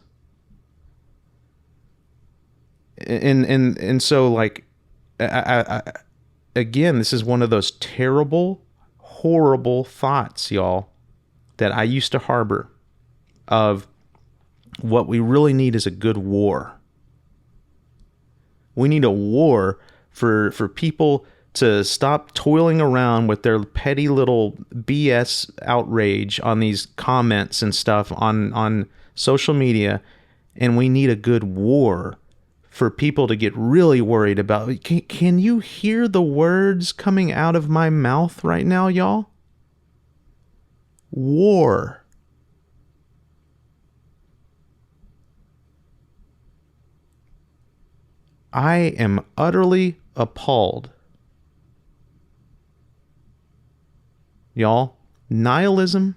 And so like, I again, this is one of those terrible, horrible thoughts, y'all, that I used to harbor of what we really need is a good war. We need a war for people to stop toiling around with their petty little BS outrage on these comments and stuff on social media, and we need a good war for people to get really worried about. Can you hear the words coming out of my mouth right now, y'all? War. I am utterly appalled. Y'all, nihilism,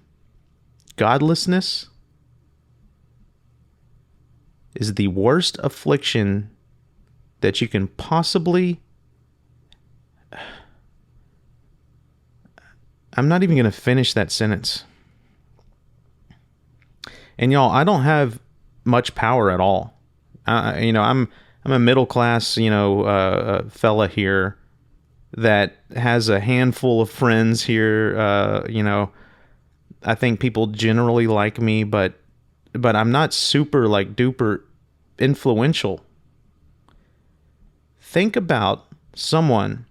godlessness is the worst affliction that you can possibly... I'm not even going to finish that sentence. And y'all, I don't have much power at all. I'm a middle class, fella here that has a handful of friends here. I think people generally like me, but I'm not super like duper influential. Think about someone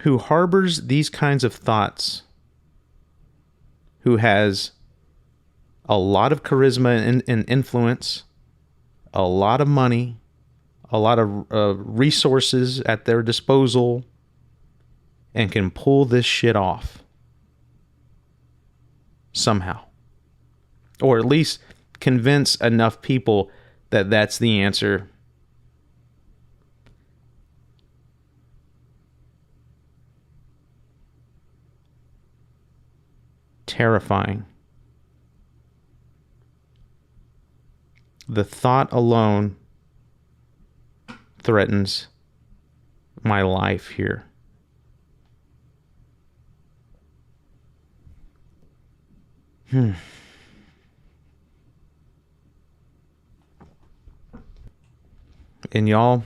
who harbors these kinds of thoughts, who has a lot of charisma and influence, a lot of money, a lot of resources at their disposal, and can pull this shit off somehow. Or at least convince enough people that that's the answer. Terrifying. The thought alone threatens my life here. And y'all,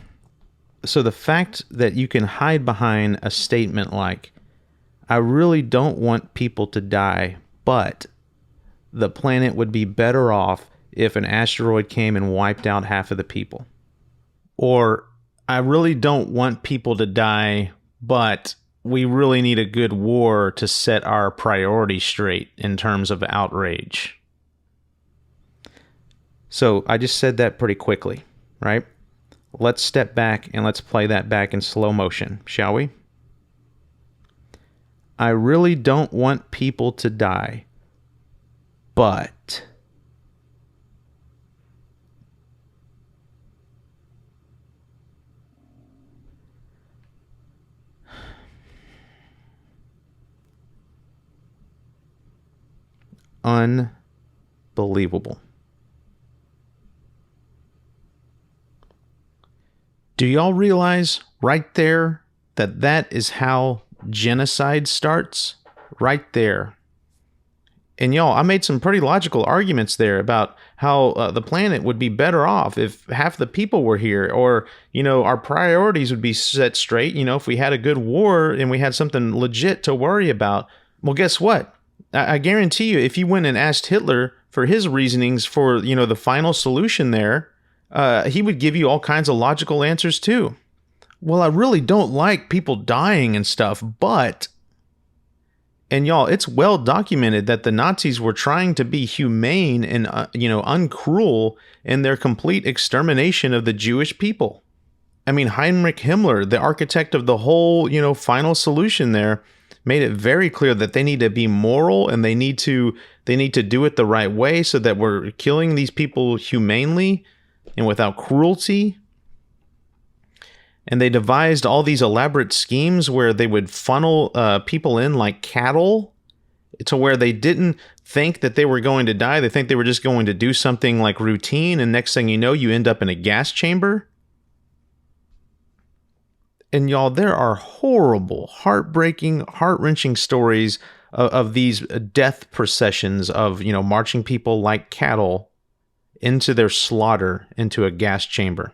so the fact that you can hide behind a statement like, I really don't want people to die, but the planet would be better off if an asteroid came and wiped out half of the people. Or, I really don't want people to die, but we really need a good war to set our priorities straight in terms of outrage. So I just said that pretty quickly, right? Let's step back and let's play that back in slow motion, shall we? I really don't want people to die, but unbelievable. Do y'all realize right there that that is how genocide starts? Right there. And y'all, I made some pretty logical arguments there about how the planet would be better off if half the people were here, or, our priorities would be set straight, if we had a good war and we had something legit to worry about. Well, guess what? I guarantee you, if you went and asked Hitler for his reasonings for, the final solution there, he would give you all kinds of logical answers too. Well, I really don't like people dying and stuff, but... And y'all, it's well documented that the Nazis were trying to be humane and, uncruel in their complete extermination of the Jewish people. I mean, Heinrich Himmler, the architect of the whole, final solution there, made it very clear that they need to be moral and they need to do it the right way so that we're killing these people humanely and without cruelty. And they devised all these elaborate schemes where they would funnel people in like cattle to where they didn't think that they were going to die. They think they were just going to do something like routine. And next thing you know, you end up in a gas chamber. And y'all, there are horrible, heartbreaking, heart-wrenching stories of these death processions of, marching people like cattle into their slaughter into a gas chamber.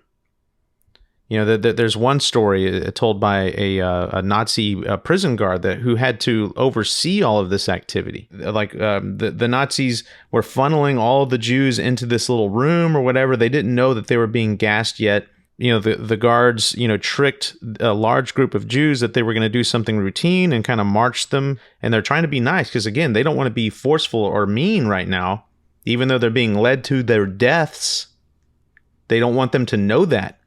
There's one story told by a Nazi prison guard who had to oversee all of this activity. Like the Nazis were funneling all of the Jews into this little room or whatever. They didn't know that they were being gassed yet. the guards, tricked a large group of Jews that they were going to do something routine and kind of marched them. And they're trying to be nice because, again, they don't want to be forceful or mean right now, even though they're being led to their deaths. They don't want them to know that.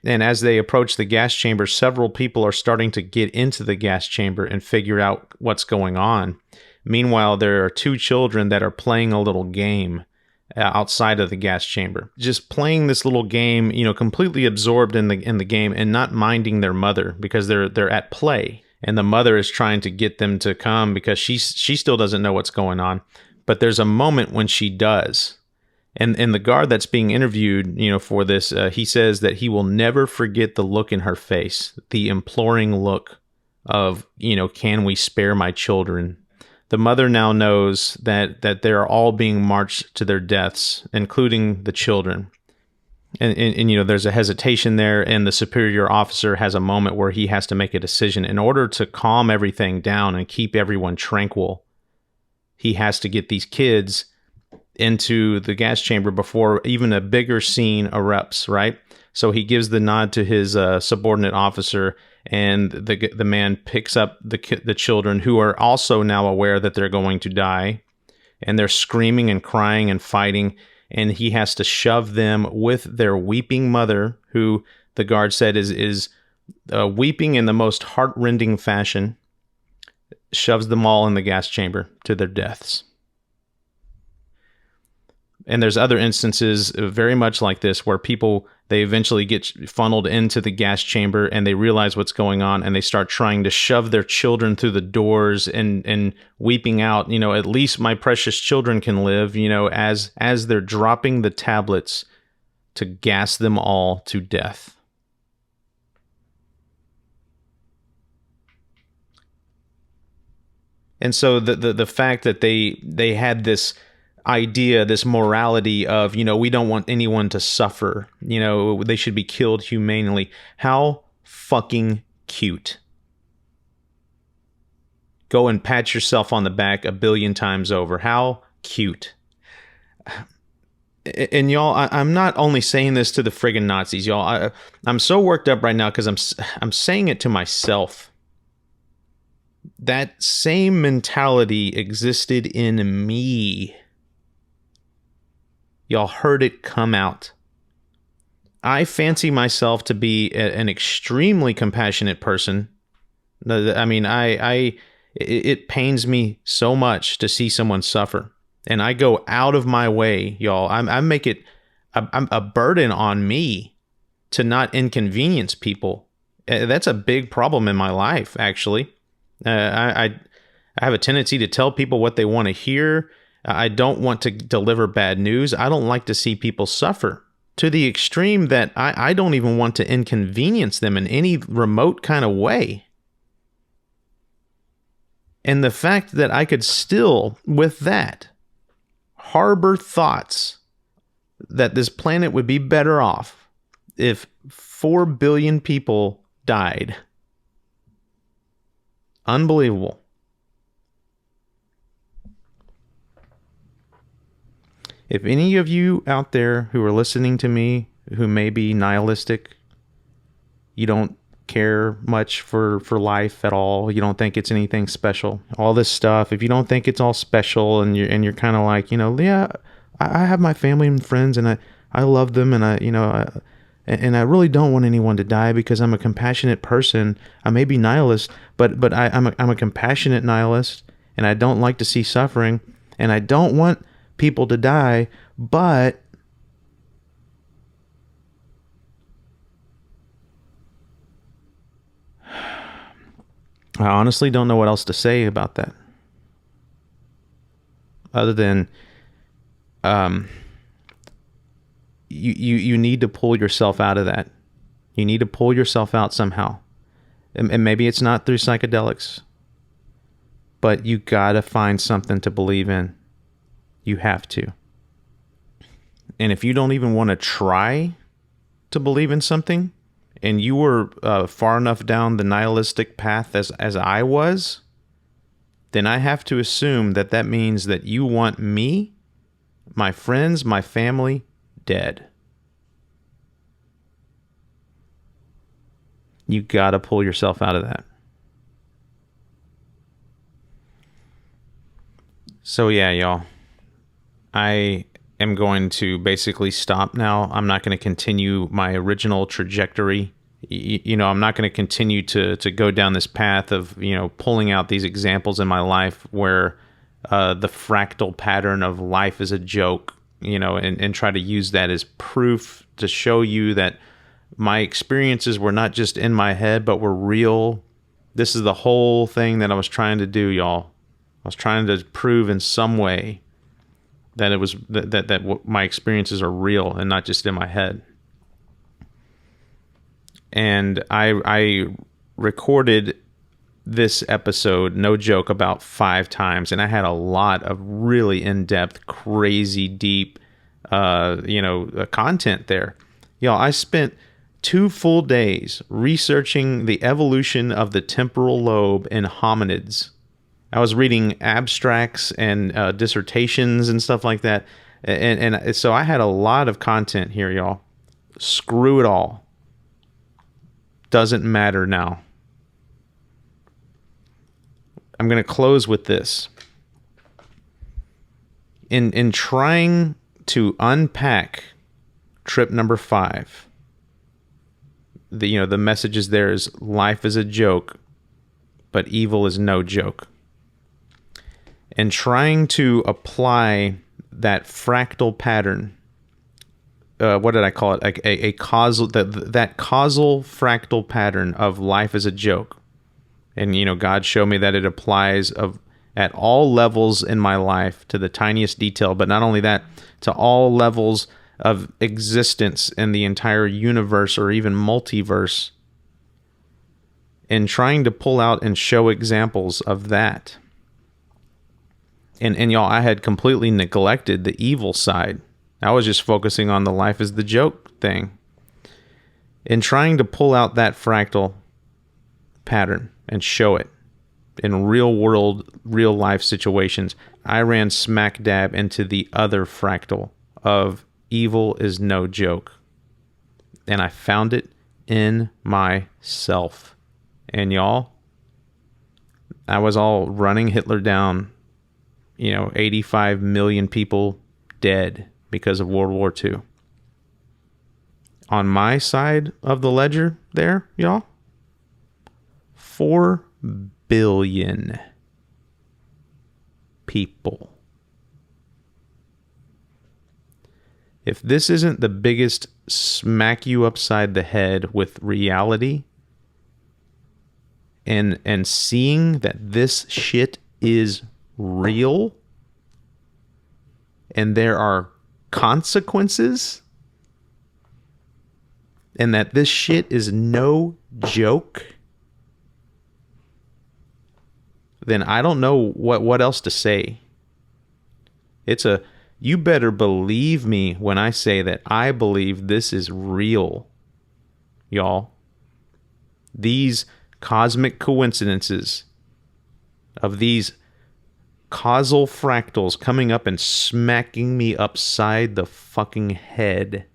And as they approach the gas chamber, several people are starting to get into the gas chamber and figure out what's going on. Meanwhile, there are two children that are playing a little game outside of the gas chamber, just playing this little game, completely absorbed in the game and not minding their mother because they're at play. And the mother is trying to get them to come because she still doesn't know what's going on. But there's a moment when she does. And the guard that's being interviewed, for this, he says that he will never forget the look in her face, the imploring look of, can we spare my children? The mother now knows that they're all being marched to their deaths, including the children. And there's a hesitation there, and the superior officer has a moment where he has to make a decision. In order to calm everything down and keep everyone tranquil, he has to get these kids into the gas chamber before even a bigger scene erupts, right? So he gives the nod to his subordinate officer, and the man picks up the children, who are also now aware that they're going to die, and they're screaming and crying and fighting, and he has to shove them with their weeping mother, who the guard said is weeping in the most heartrending fashion, shoves them all in the gas chamber to their deaths. And there's other instances very much like this where people, they eventually get funneled into the gas chamber and they realize what's going on, and they start trying to shove their children through the doors and weeping out, at least my precious children can live, as they're dropping the tablets to gas them all to death. And so the fact that they had this idea, this morality of, we don't want anyone to suffer, they should be killed humanely. How fucking cute. Go and pat yourself on the back 1 billion times over. How cute. And y'all, I'm not only saying this to the friggin' Nazis, y'all. I'm so worked up right now because I'm saying it to myself. That same mentality existed in me. Y'all heard it come out. I fancy myself to be an extremely compassionate person. I mean, it pains me so much to see someone suffer, and I go out of my way, y'all. I make it a burden on me to not inconvenience people. That's a big problem in my life, actually. I have a tendency to tell people what they want to hear. I don't want to deliver bad news. I don't like to see people suffer to the extreme that I don't even want to inconvenience them in any remote kind of way. And the fact that I could still, with that, harbor thoughts that this planet would be better off if 4 billion people died. Unbelievable. If any of you out there who are listening to me, who may be nihilistic, you don't care much for life at all, you don't think it's anything special, all this stuff, if you don't think it's all special and you're kind of like, yeah, I have my family and friends and I love them and I really don't want anyone to die because I'm a compassionate person. I may be nihilist, but I'm a compassionate nihilist, and I don't like to see suffering, and I don't want people to die, but I honestly don't know what else to say about that, other than you need to pull yourself out of that. You need to pull yourself out somehow, and maybe it's not through psychedelics, but you gotta find something to believe in. You have to. And if you don't even want to try to believe in something, and you were far enough down the nihilistic path as I was, then I have to assume that means that you want me, my friends, my family, dead. You got to pull yourself out of that. So yeah, y'all, I am going to basically stop now. I'm not going to continue my original trajectory. I'm not going to continue to go down this path of, pulling out these examples in my life where the fractal pattern of life is a joke, and try to use that as proof to show you that my experiences were not just in my head, but were real. This is the whole thing that I was trying to do, y'all. I was trying to prove in some way that it was that my experiences are real and not just in my head. And I recorded this episode, no joke, about 5 times, and I had a lot of really in-depth, crazy deep, content there. Y'all, I spent 2 full days researching the evolution of the temporal lobe in hominids. I was reading abstracts and dissertations and stuff like that. And so I had a lot of content here, y'all. Screw it all. Doesn't matter now. I'm going to close with this. In trying to unpack trip number 5, the message is there is life is a joke, but evil is no joke. And trying to apply that fractal pattern, what did I call it? Like a causal, that causal fractal pattern of life is a joke. And, God showed me that it applies at all levels in my life to the tiniest detail, but not only that, to all levels of existence in the entire universe or even multiverse. And trying to pull out and show examples of that. And y'all, I had completely neglected the evil side. I was just focusing on the life is the joke thing. In trying to pull out that fractal pattern and show it in real world, real life situations, I ran smack dab into the other fractal of evil is no joke. And I found it in myself. And y'all, I was all running Hitler down. 85 million people dead because of World War II. On my side of the ledger there, y'all, 4 billion people. If this isn't the biggest smack you upside the head with reality and seeing that this shit is real and there are consequences and that this shit is no joke, then I don't know what else to say. You better believe me when I say that I believe this is real, y'all. These cosmic coincidences of these causal fractals coming up and smacking me upside the fucking head.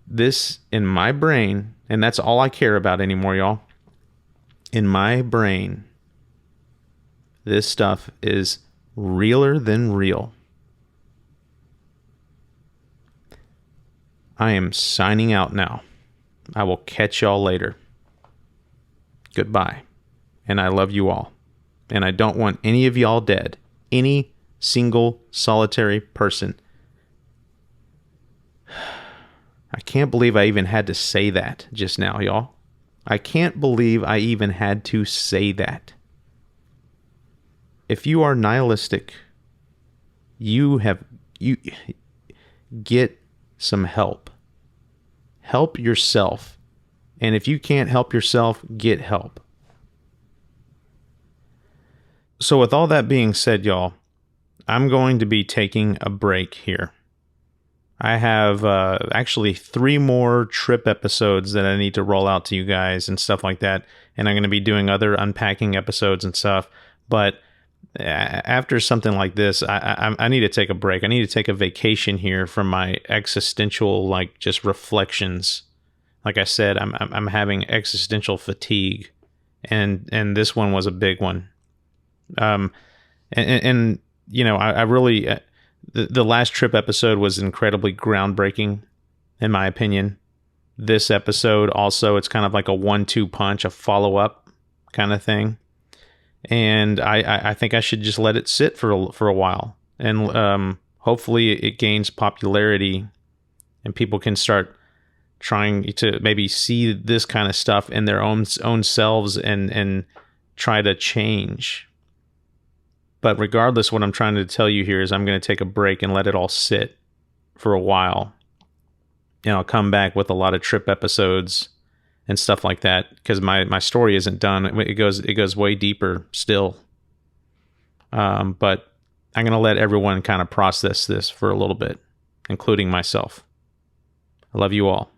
This, in my brain, and that's all I care about anymore, y'all. In my brain, this stuff is realer than real. I am signing out now. I will catch y'all later. Goodbye. And I love you all. And I don't want any of y'all dead. Any single solitary person. I can't believe I even had to say that just now, y'all. I can't believe I even had to say that. If you are nihilistic, you get some help. Help yourself. And if you can't help yourself, get help. So with all that being said, y'all, I'm going to be taking a break here. I have actually 3 more trip episodes that I need to roll out to you guys and stuff like that. And I'm going to be doing other unpacking episodes and stuff. But After something like this, I need to take a break. I need to take a vacation here from my existential, like, just reflections. Like I said, I'm having existential fatigue, and this one was a big one. Um, and you know, I really the last trip episode was incredibly groundbreaking, in my opinion. This episode also, it's kind of like a 1-2 punch, a follow up kind of thing. And I think I should just let it sit for a while, and hopefully it gains popularity, and people can start trying to maybe see this kind of stuff in their own selves and try to change. But regardless, what I'm trying to tell you here is I'm going to take a break and let it all sit for a while. And I'll come back with a lot of trip episodes and stuff like that, because my story isn't done. It goes way deeper still. But I'm going to let everyone kind of process this for a little bit, including myself. I love you all.